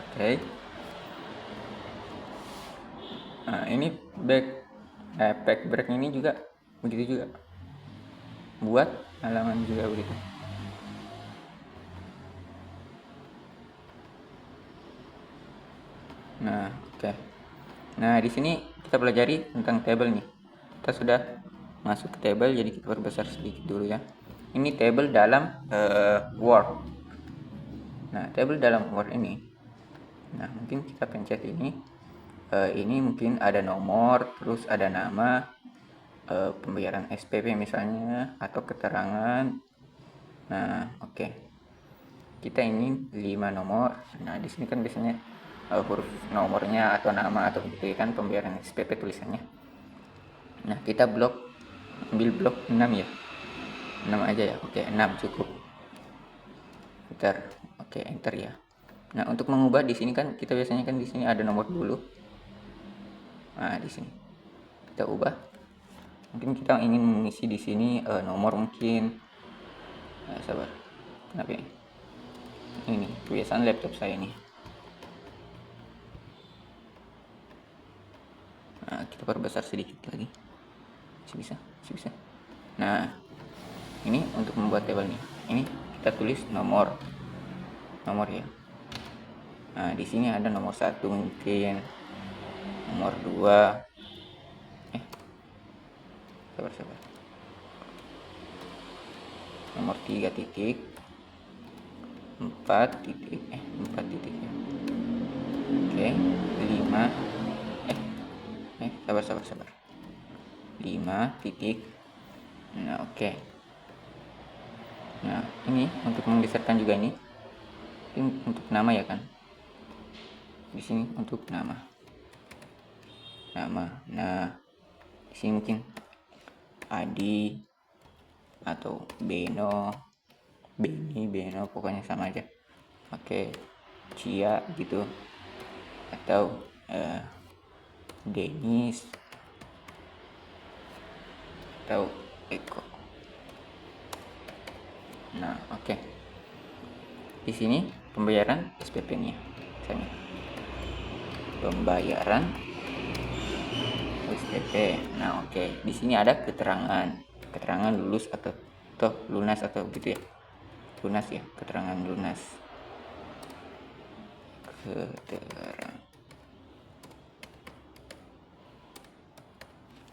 Oke. Nah, ini back break ini juga begitu juga. Buat halaman juga begitu. Nah, oke. Nah, di sini kita pelajari tentang table nih. Kita sudah masuk ke table, jadi kita perbesar sedikit dulu ya. Ini table dalam Word. Nah, table dalam Word ini. Nah, mungkin kita pencet ini. Ini mungkin ada nomor, terus ada nama, pembayaran SPP misalnya, atau keterangan. Nah, oke. Kita ingin 5 nomor. Nah, di sini kan biasanya huruf nomornya atau nama atau gitu kan, pembayaran SPP tulisannya. Nah, kita ambil blok 6 ya. 6 aja ya. Oke, 6 cukup. Enter ya. Nah, untuk mengubah di sini kan kita biasanya kan di sini ada nomor dulu. Nah, di sini kita ubah. Mungkin kita ingin mengisi di sini nomor mungkin. Nah, sabar. Kenapa ini? Ini kebiasaan laptop saya ini. Nah, kita perbesar sedikit lagi. Bisa. Nah, ini untuk membuat table nih. Ini kita tulis nomor ya. Nah, di sini ada nomor 1 mungkin, nomor 2. Sabar. Nomor 3 titik, 4 titik, 4 titik ya. Oke, 5. Sabar. 5 titik. Nah, oke. Nah, ini untuk menggeserkan juga ini untuk nama ya kan. Di sini untuk nama. Nah, di sini mungkin Adi atau Beno, pokoknya sama aja. Oke, Cia gitu, atau Denis atau Eko. Nah, oke. Di sini pembayaran SPP-nya. Pembayaran SPP. Nah, oke. Di sini ada keterangan lulus atau lunas atau gitu ya. Lunas ya, keterangan lunas.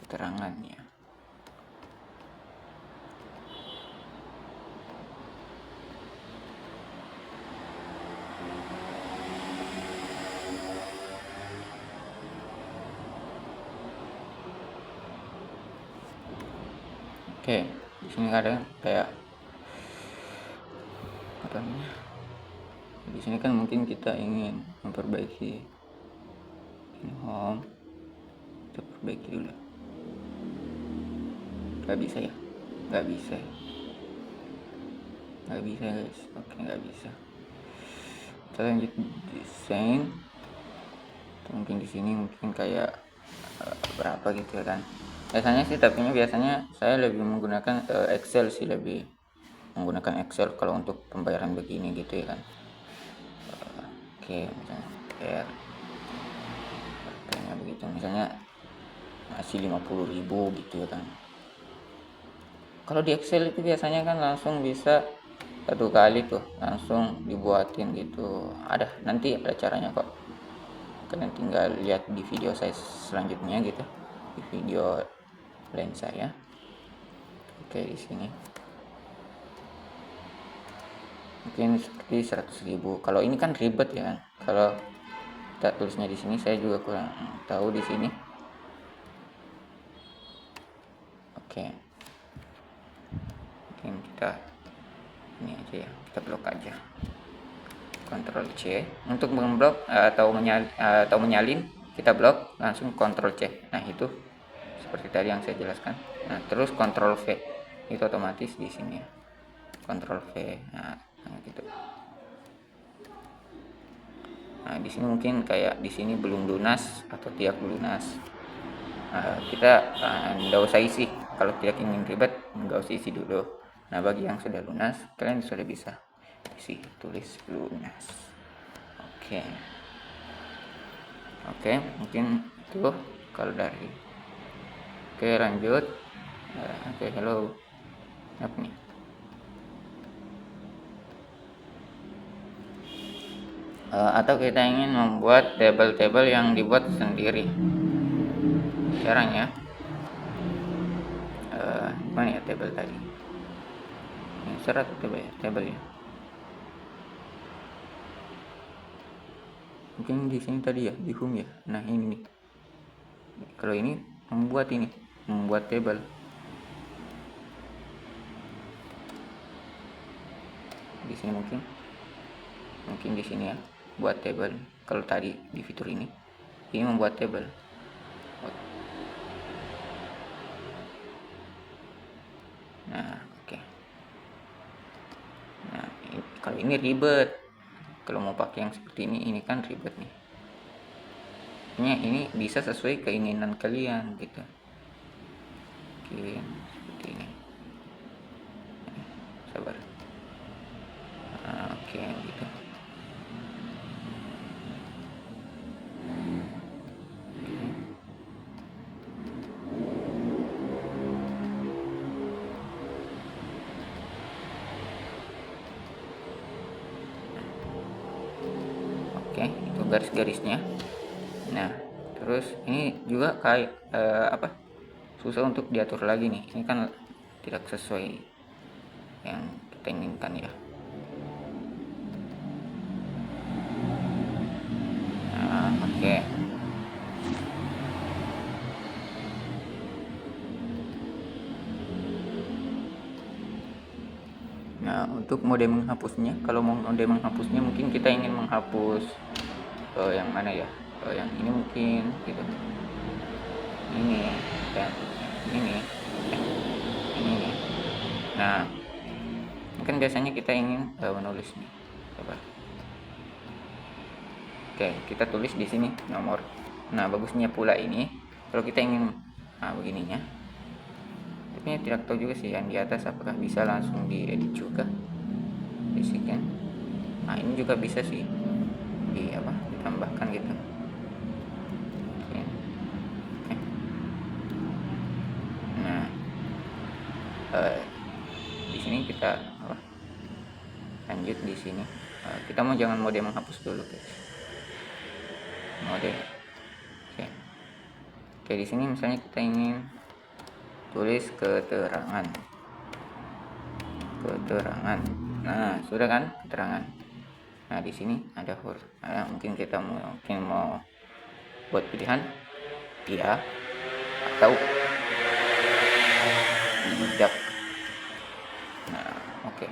Keterangannya. Oke, di sini ada kayak apa namanya? Di sini kan mungkin kita ingin memperbaiki ini home, kita perbaiki dulu. nggak bisa ya, nggak bisa guys. Oke, nggak bisa. Kita lanjut desain. Mungkin di sini mungkin kayak berapa gitu ya kan. Biasanya sih, tapi biasanya saya lebih menggunakan Excel sih, lebih menggunakan Excel kalau untuk pembayaran begini gitu ya kan. Oke, misalnya harganya begitu, misalnya masih 50.000 gitu ya kan. Kalau di Excel itu biasanya kan langsung bisa satu kali tuh langsung dibuatin gitu. Nanti ada caranya kok, kalian tinggal lihat di video saya selanjutnya gitu, di video lain saya. Oke, di sini mungkin seperti 100.000. Kalau ini kan ribet ya kan, kalau kita tulisnya di sini, saya juga kurang tahu di sini. Oke, mungkin kita ini aja ya, kita blok aja. Ctrl C untuk memblok atau menyalin, kita blok langsung Ctrl C. Nah, itu seperti tadi yang saya jelaskan. Nah, terus Ctrl V itu otomatis di sini ya, Ctrl V. Nah gitu. Nah, di sini mungkin kayak di sini belum lunas atau tidak lunas. Kita nggak usah isi. Kalau tidak ingin ribet, nggak usah isi dulu. Nah, bagi yang sudah lunas, kalian sudah bisa isi, tulis lunas. Oke, mungkin itu kalau dari. Oke, lanjut. Hello. Apa nih? Atau kita ingin membuat tabel-tabel yang dibuat sendiri. Caranya, mana ya tabel tadi? Insert atau tabel ya? Mungkin di sini tadi ya, di home ya. Nah, ini nih. Kalau ini membuat tabel. Di sini mungkin di sini ya, buat tabel. Kalau tadi di fitur ini membuat tabel. Nah, oke. Nah, kalau ini ribet. Kalau mau pakai yang seperti ini kan ribet nih. Ini bisa sesuai keinginan kalian gitu. Oke, seperti ini. Sabar. Oke, gitu. Oke, itu garis-garisnya. Nah, terus ini juga kayak susah untuk diatur lagi nih. Ini kan tidak sesuai yang kita inginkan ya. Nah, oke. Nah, untuk mode menghapusnya, kalau mau mode menghapusnya mungkin kita ingin menghapus yang mana ya? Yang ini mungkin gitu. Ini ya, ini ini. Nah, mungkin biasanya kita ingin menulis nih. Coba. Oke, kita tulis di sini nomor. Nah, bagusnya pula ini kalau kita ingin begininya. Tapi tidak tahu juga sih yang di atas apakah bisa langsung diedit juga. Basic-nya. Nah, ini juga bisa sih ditambahkan gitu. Oke. Nah, di sini kita lanjut di sini. Kita mau jangan mode menghapus dulu, guys. Mode. Oke, di sini misalnya kita ingin tulis keterangan. Nah, sudah kan keterangan. Nah, di sini ada huruf. Nah, mungkin kita mau buat pilihan iya atau tidak. Nah, oke.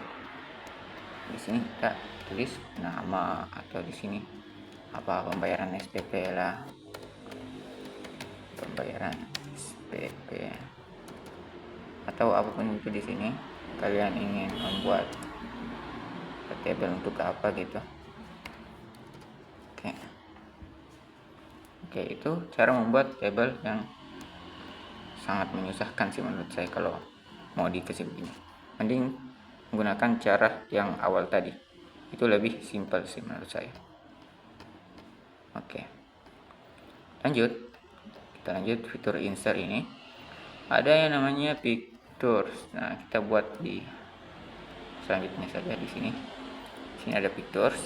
Di sini kita tulis nama, atau di sini pembayaran SPP lah. Pembayaran SPP atau apapun itu di sini kalian ingin membuat table untuk apa gitu. Oke, itu cara membuat table yang sangat menyusahkan sih menurut saya kalau mau dikasih begini. Mending menggunakan cara yang awal tadi, itu lebih simpel sih menurut saya. Oke, lanjut, kita lanjut fitur insert ini. Ada yang namanya pictures. Nah, kita buat di selanjutnya saja di sini. Sini ada pictures.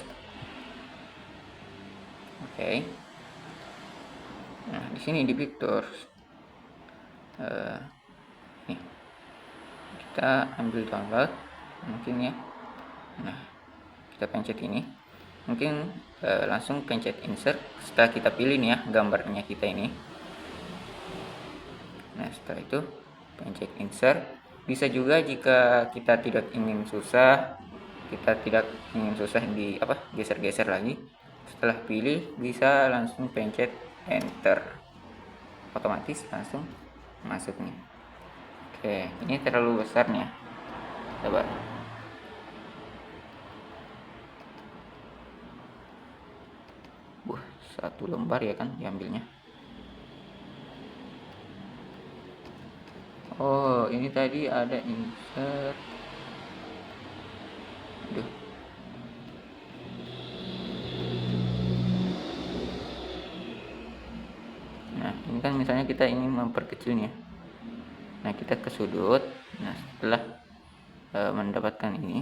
Oke. Nah, di sini di pictures, nih kita ambil download mungkin ya. Nah, kita pencet ini, mungkin langsung pencet insert setelah kita pilih nih ya gambarnya kita ini. Nah, setelah itu pencet insert. Bisa juga jika kita tidak ingin susah, di geser-geser lagi, setelah pilih bisa langsung pencet enter, otomatis langsung masuk nih. Oke, ini terlalu besar nih ya, coba. Satu lembar ya kan diambilnya. Oh, ini tadi ada insert. Aduh. Nah, ini kan misalnya kita ingin memperkecilnya. Nah, kita ke sudut. Nah, setelah mendapatkan ini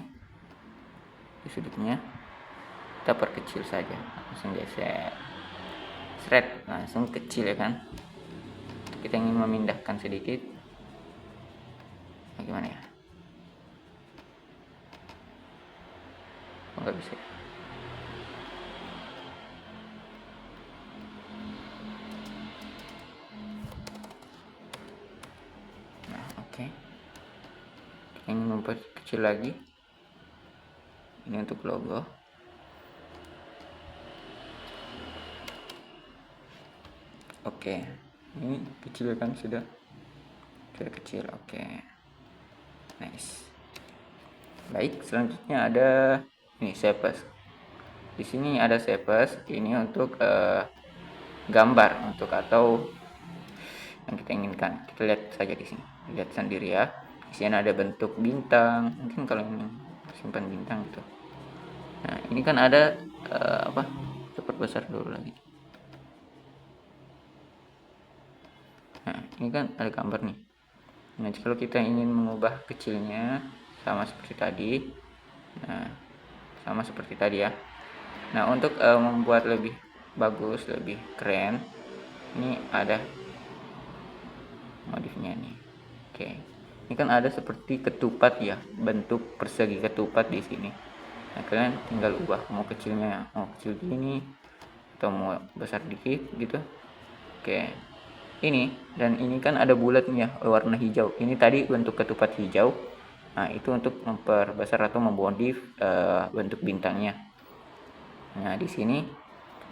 di sudutnya, kita perkecil saja, langsung geser, shred, langsung kecil ya kan. Kita ingin memindahkan sedikit, bagaimana ya? Nggak bisa. Nah, oke. Kita ingin memperkecil lagi. Ini untuk logo. Oke, ini kecil kan, sudah kecil. Oke, nice. Baik, selanjutnya ada ini shapes. Di sini ada shapes, ini untuk gambar, untuk atau yang kita inginkan. Kita lihat saja di sini, lihat sendiri ya. Di sini ada bentuk bintang, mungkin kalau ini simpan bintang gitu. Nah, ini kan ada cepat besar dulu lagi. Nah, ini kan ada gambar nih. Nah, kalau kita ingin mengubah kecilnya sama seperti tadi, nah sama seperti tadi ya. Nah, untuk membuat lebih bagus, lebih keren, ini ada modifnya nih. Oke, ini kan ada seperti ketupat ya, bentuk persegi ketupat di sini. Nah, kalian tinggal ubah mau kecilnya, mau kecil gini atau mau besar dikit gitu. Oke, ini dan ini kan ada bulatnya warna hijau. Ini tadi bentuk ketupat hijau. Nah, itu untuk memperbesar atau memodif bentuk bintangnya. Nah, di sini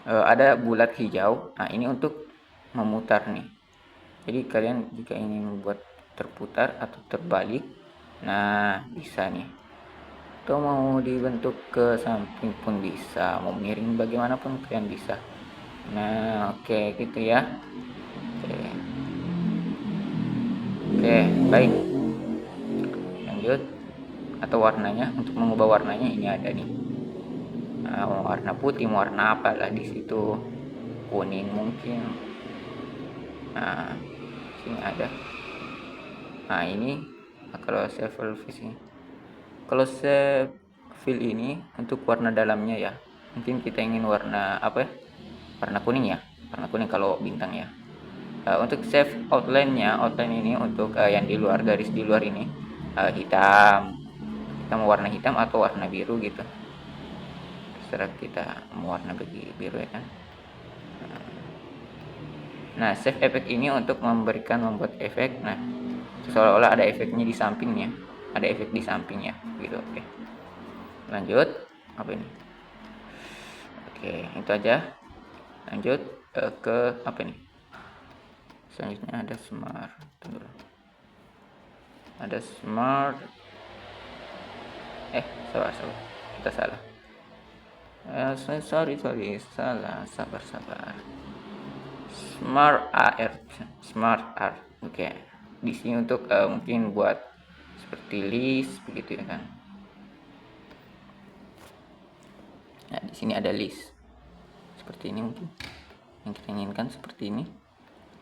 ada bulat hijau. Nah, ini untuk memutar nih. Jadi kalian jika ingin membuat terputar atau terbalik, nah bisa nih. Atau mau dibentuk ke samping pun bisa, mau miring bagaimanapun kalian bisa. Nah, oke gitu ya. Oke, baik. Lanjut. Atau warnanya, untuk mengubah warnanya ini ada nih. Nah, mau warna putih, mau warna apa lah di situ. Kuning mungkin. Nah, sini ada. Nah, ini kalau save fill, kalau save fill ini untuk warna dalamnya ya. Mungkin kita ingin warna apa ya? Warna kuning ya. Warna kuning kalau bintang ya. Untuk save outline-nya, outline ini untuk yang di luar, garis di luar ini hitam. Kita mau warna hitam atau warna biru gitu. Terserah kita mau warna biru ya kan. Nah, save effect ini untuk membuat efek. Nah, seolah-olah ada efeknya di sampingnya, ada efek di sampingnya gitu. Oke, lanjut. Apa ini? Oke, itu aja. Lanjut ke apa ini? Selanjutnya ada smart. Tunggu. ada smart, sabar, kita salah. Sorry, salah, sabar. Smart art. Oke. Di sini untuk mungkin buat seperti list begitu ya kan. Nah, di sini ada list. Seperti ini mungkin. Yang kita inginkan seperti ini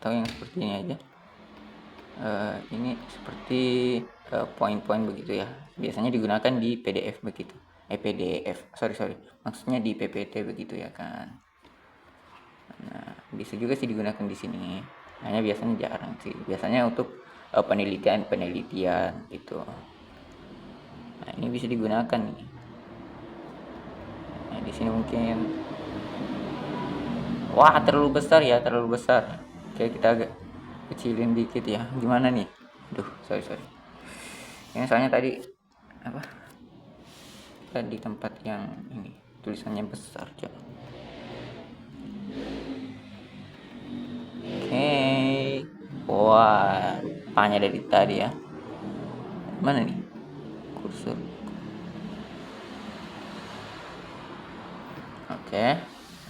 atau yang seperti ini aja. Ini seperti poin-poin begitu ya. Biasanya digunakan di PDF begitu. Sorry. Maksudnya di PPT begitu ya kan. Nah, bisa juga sih digunakan di sini. Hanya biasanya jarang sih. Biasanya untuk penelitian gitu. Nah, ini bisa digunakan nih. Nah, di sini mungkin terlalu besar. Oke, kita agak kecilin dikit ya. Gimana nih? Sorry. Ini soalnya tadi di tempat yang ini tulisannya besar coba. Rupanya dari tadi ya. Mana nih kursor? Oke,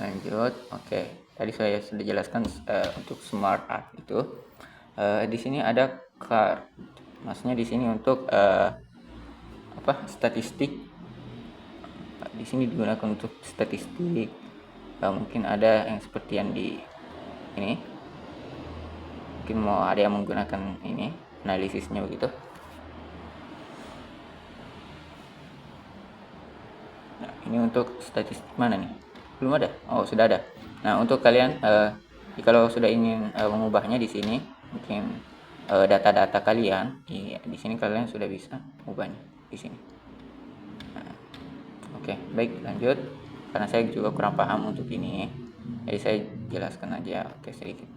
lanjut. Tadi saya sudah jelaskan untuk smart art itu. Di sini ada card. Maksudnya di sini untuk statistik. Di sini digunakan untuk statistik. Mungkin ada yang seperti yang di ini. Mungkin mau ada yang menggunakan ini analisisnya begitu. Nah, ini untuk statistik mana nih? Belum ada. Sudah ada. Nah, untuk kalian kalau sudah ingin mengubahnya di sini, mungkin data-data kalian di sini kalian sudah bisa mengubahnya di sini. Nah, baik, lanjut. Karena saya juga kurang paham untuk ini, jadi saya jelaskan aja sedikit.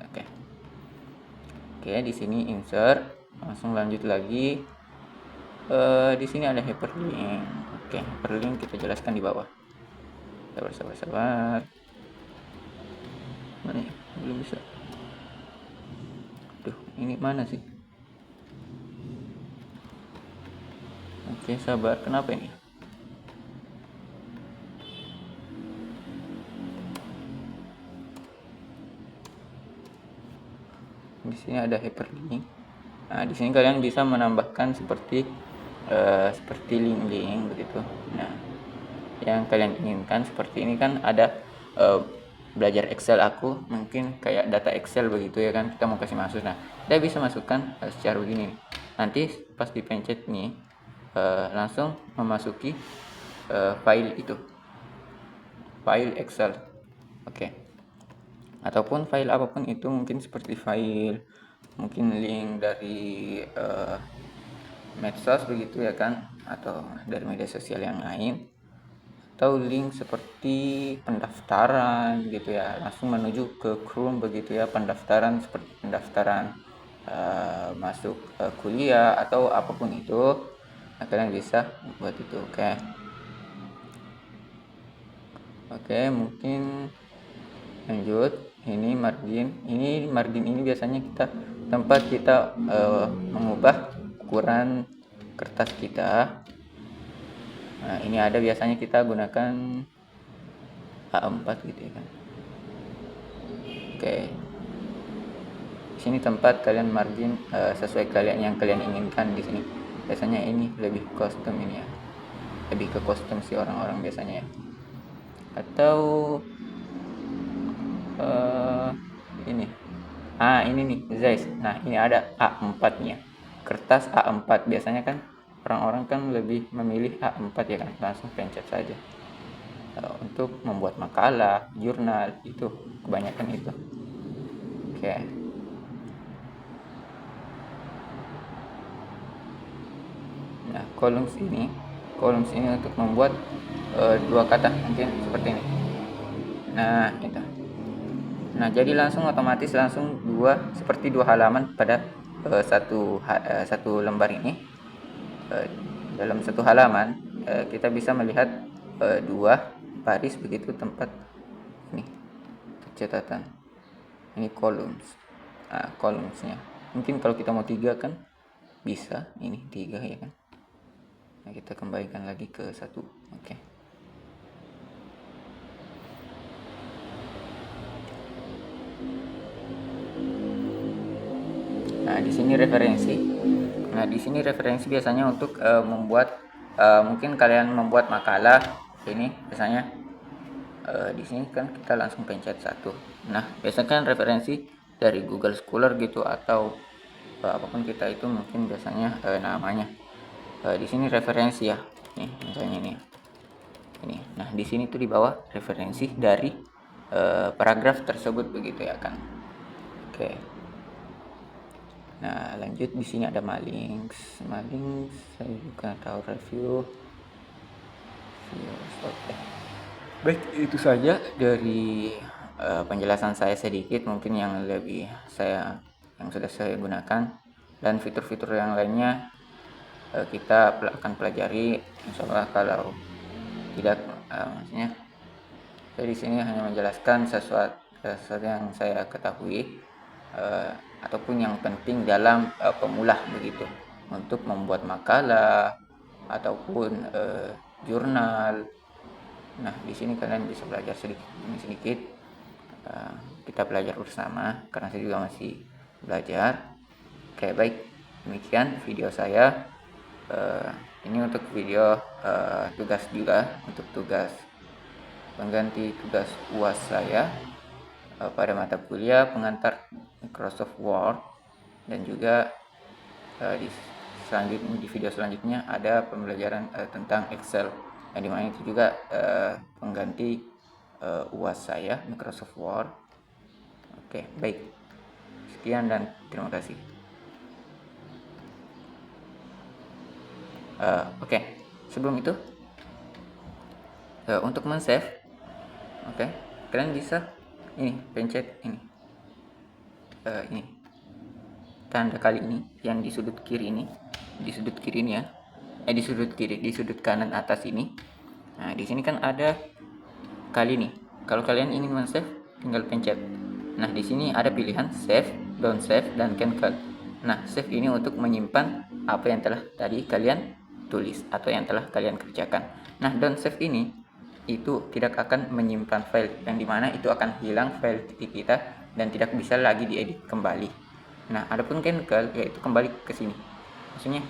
Di sini insert, langsung lanjut lagi. Di sini ada hyperlink. Hyperlink kita jelaskan di bawah. Sabar. Mana ya? Belum bisa. Ini mana sih? Sabar. Kenapa ini? Di sini ada hyperlink. Nah, di sini kalian bisa menambahkan seperti link begitu. Nah, yang kalian inginkan seperti ini kan ada belajar Excel aku mungkin kayak data Excel begitu ya kan, kita mau kasih masuk. Nah, kita bisa masukkan secara begini. Nanti pas dipencet nih langsung memasuki file itu, file Excel. Ataupun file apapun itu, mungkin seperti file mungkin link dari medsos begitu ya kan, atau dari media sosial yang lain, atau link seperti pendaftaran gitu ya, langsung menuju ke Chrome begitu ya, pendaftaran seperti pendaftaran masuk kuliah atau apapun itu. Nah, kalian bisa buat itu. Mungkin lanjut. Ini margin ini biasanya tempat kita mengubah ukuran kertas kita. Nah, ini ada biasanya kita gunakan A4 gitu ya kan. Di sini tempat kalian margin sesuai yang kalian inginkan di sini. Biasanya ini lebih custom ini ya. Lebih ke custom sih orang-orang biasanya ya. Atau ini nih guys. Nah, ini ada A4 nya. Kertas A4 biasanya kan orang-orang kan lebih memilih A4 ya kan, langsung pencet saja. Untuk membuat makalah, jurnal itu kebanyakan itu. Nah, columns ini untuk membuat dua kata mungkin seperti ini. Nah, itu. Nah, jadi otomatis langsung seperti dua halaman pada satu lembar ini. Dalam satu halaman kita bisa melihat dua baris begitu tempat ini catatan. Ini columns. Columnsnya. Mungkin kalau kita mau 3 kan bisa ini 3 ya kan. Nah, kita kembalikan lagi ke 1. Oke. Nah, di sini referensi. Nah, di sini referensi biasanya untuk membuat mungkin kalian membuat makalah ini biasanya di sini kan kita langsung pencet 1. Nah, biasanya kan referensi dari Google Scholar gitu atau apapun kita itu mungkin biasanya namanya di sini referensi ya. Nih, misalnya ini. Ini. Nah, di sini tuh di bawah referensi dari paragraf tersebut begitu ya kan. Oke. Nah, lanjut di sini ada Malinks. Saya juga tahu review. Oke. Baik, itu saja dari penjelasan saya sedikit mungkin yang sudah saya gunakan, dan fitur-fitur yang lainnya kita akan pelajari insyaallah. Kalau tidak maksudnya saya di sini hanya menjelaskan sesuatu yang saya ketahui ataupun yang penting dalam pemula begitu untuk membuat makalah ataupun jurnal. Nah, di sini kalian bisa belajar sedikit demi sedikit. Kita belajar bersama karena saya juga masih belajar. Oke, baik. Demikian video saya. Ini untuk video tugas juga, untuk tugas pengganti tugas UAS saya pada mata kuliah pengantar Microsoft Word, dan juga di video selanjutnya ada pembelajaran tentang Excel, yang dimana itu juga pengganti UAS saya Microsoft Word. Oke, baik. Sekian dan terima kasih. Oke, sebelum itu untuk men-save, kalian bisa ini pencet ini tanda kali ini yang di sudut kiri ini, di sudut kanan atas ini. Nah, di sini kan ada kali nih. Kalau kalian ingin men-save, tinggal pencet. Nah, di sini ada pilihan save, don't save, dan cancel. Nah, save ini untuk menyimpan apa yang telah tadi kalian tulis atau yang telah kalian kerjakan. Nah, don't save ini itu tidak akan menyimpan file, yang dimana itu akan hilang file kita dan tidak bisa lagi diedit kembali. Nah, adapun cancel yaitu kembali ke sini. Maksudnya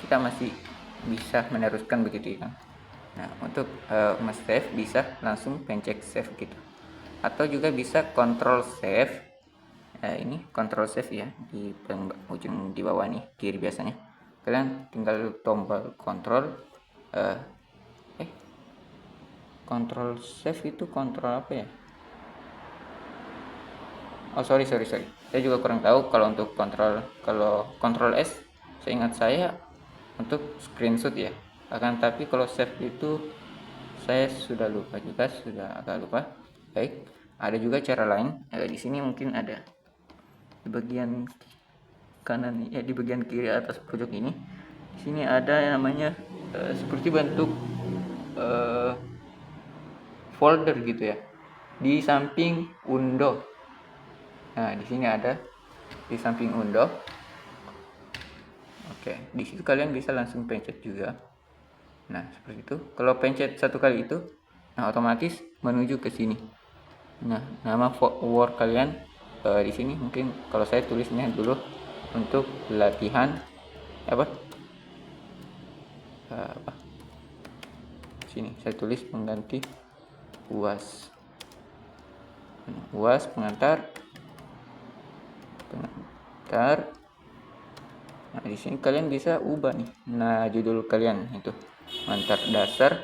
kita masih bisa meneruskan begitu ya kan. Nah, untuk save bisa langsung pencet save gitu. Atau juga bisa control save. Ini control save ya, di ujung di bawah nih kiri biasanya. Kalian tinggal tombol control control save itu control apa ya? Oh, sorry. Saya juga kurang tahu kalau untuk control S, seingat saya untuk screenshot ya. Tapi kalau save itu saya sudah agak lupa. Baik, ada juga cara lain. Di sini mungkin ada di bagian kanan ya, di bagian kiri atas pojok ini. Di sini ada yang namanya seperti bentuk folder gitu ya. Di samping undo. Nah, di sini ada di samping undo. Oke, di situ kalian bisa langsung pencet juga. Nah, seperti itu. Kalau pencet satu kali itu, nah otomatis menuju ke sini. Nah, nama Word kalian di sini mungkin kalau saya tulisnya dulu untuk latihan sini saya tulis pengganti UAS. UAS pengantar. Nah, di sini kalian bisa ubah nih. Nah, judul kalian itu pengantar dasar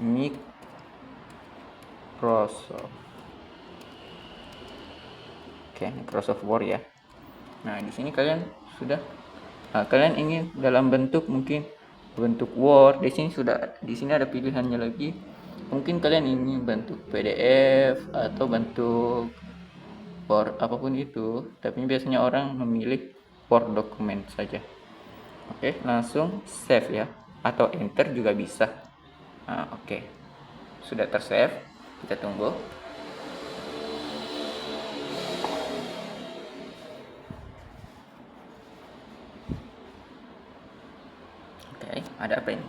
Microsoft. Oke, Microsoft Word ya. Nah, di sini kalian sudah kalian ingin dalam bentuk mungkin bentuk Word, di sini ada pilihannya lagi. Mungkin kalian ingin bentuk PDF atau bentuk Word apapun itu, tapi biasanya orang memilih Word dokumen saja. Oke, langsung save ya, atau enter juga bisa. Nah, oke. Sudah tersave, kita tunggu. Ada apa ini?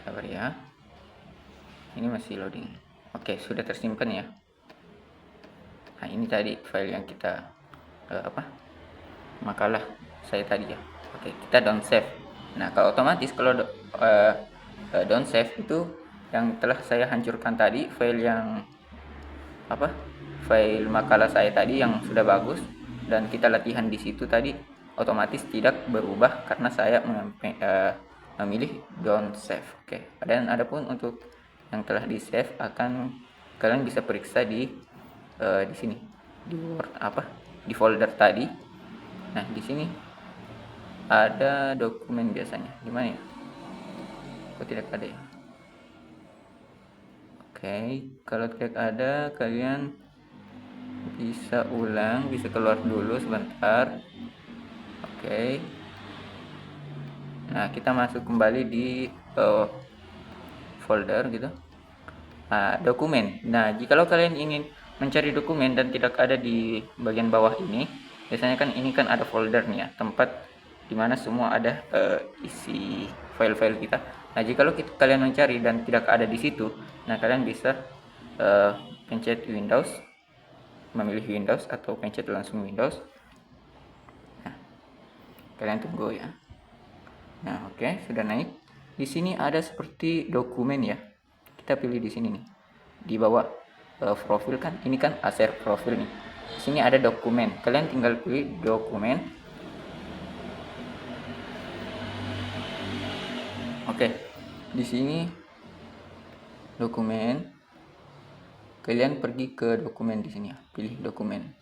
Sabar ya. Ini masih loading. Oke, sudah tersimpan ya. Nah, ini tadi file yang kita makalah saya tadi ya. Oke, kita don't save. Nah, kalau otomatis kalau don't save itu yang telah saya hancurkan tadi, file yang file makalah saya tadi yang sudah bagus dan kita latihan di situ tadi, otomatis tidak berubah karena saya memilih don't save. Oke. Dan adapun untuk yang telah di save akan kalian bisa periksa di sini di Word di folder tadi. Nah, di sini ada dokumen biasanya. Gimana ya? Kok tidak ada ya? Oke, kalau tidak ada kalian bisa ulang, bisa keluar dulu sebentar. Oke. Nah, kita masuk kembali di folder gitu. Nah, dokumen. Nah, jikalau kalian ingin mencari dokumen dan tidak ada di bagian bawah ini, biasanya kan ini kan ada folder nih ya, tempat dimana semua ada isi file-file kita. Nah, jikalau kalian mencari dan tidak ada di situ, nah kalian bisa pencet Windows, memilih Windows atau pencet langsung Windows. Nah, kalian tunggu ya. Nah, oke, sudah naik. Di sini ada seperti dokumen ya. Kita pilih di sini nih. Di bawah profil kan, ini kan share profil nih. Di sini ada dokumen. Kalian tinggal pilih dokumen. Oke. Di sini dokumen. Kalian pergi ke dokumen di sini ya. Pilih dokumen.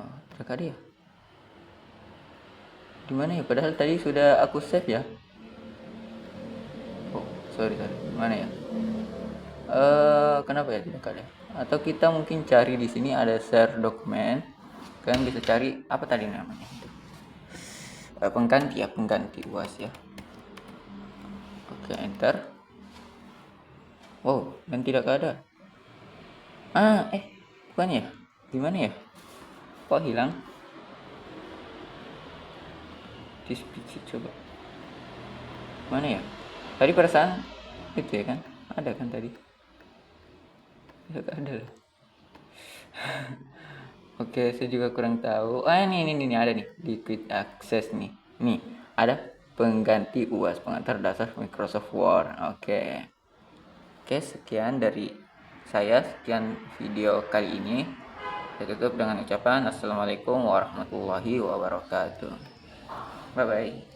Oh, terkadang ya. Dimana ya? Padahal tadi sudah aku save ya. Oh, sorry. Mana ya? Kenapa ya tidak ada? Atau kita mungkin cari di sini ada share dokumen. Kalian bisa cari apa tadi namanya? Pengganti UAS ya. Oke, enter. Wow, dan tidak ada. Bukan ya? Gimana ya? Kok hilang? Dispicit coba. Mana ya? Tadi perasaan itu ya kan? Ada kan tadi? Tidak ada. Oke, saya juga kurang tahu. Ini ada nih di quick access nih. Nih, ada pengganti UAS, pengantar dasar Microsoft Word. Oke, sekian dari saya. Sekian video kali ini. Saya tutup dengan ucapan Assalamualaikum warahmatullahi wabarakatuh. Bye bye.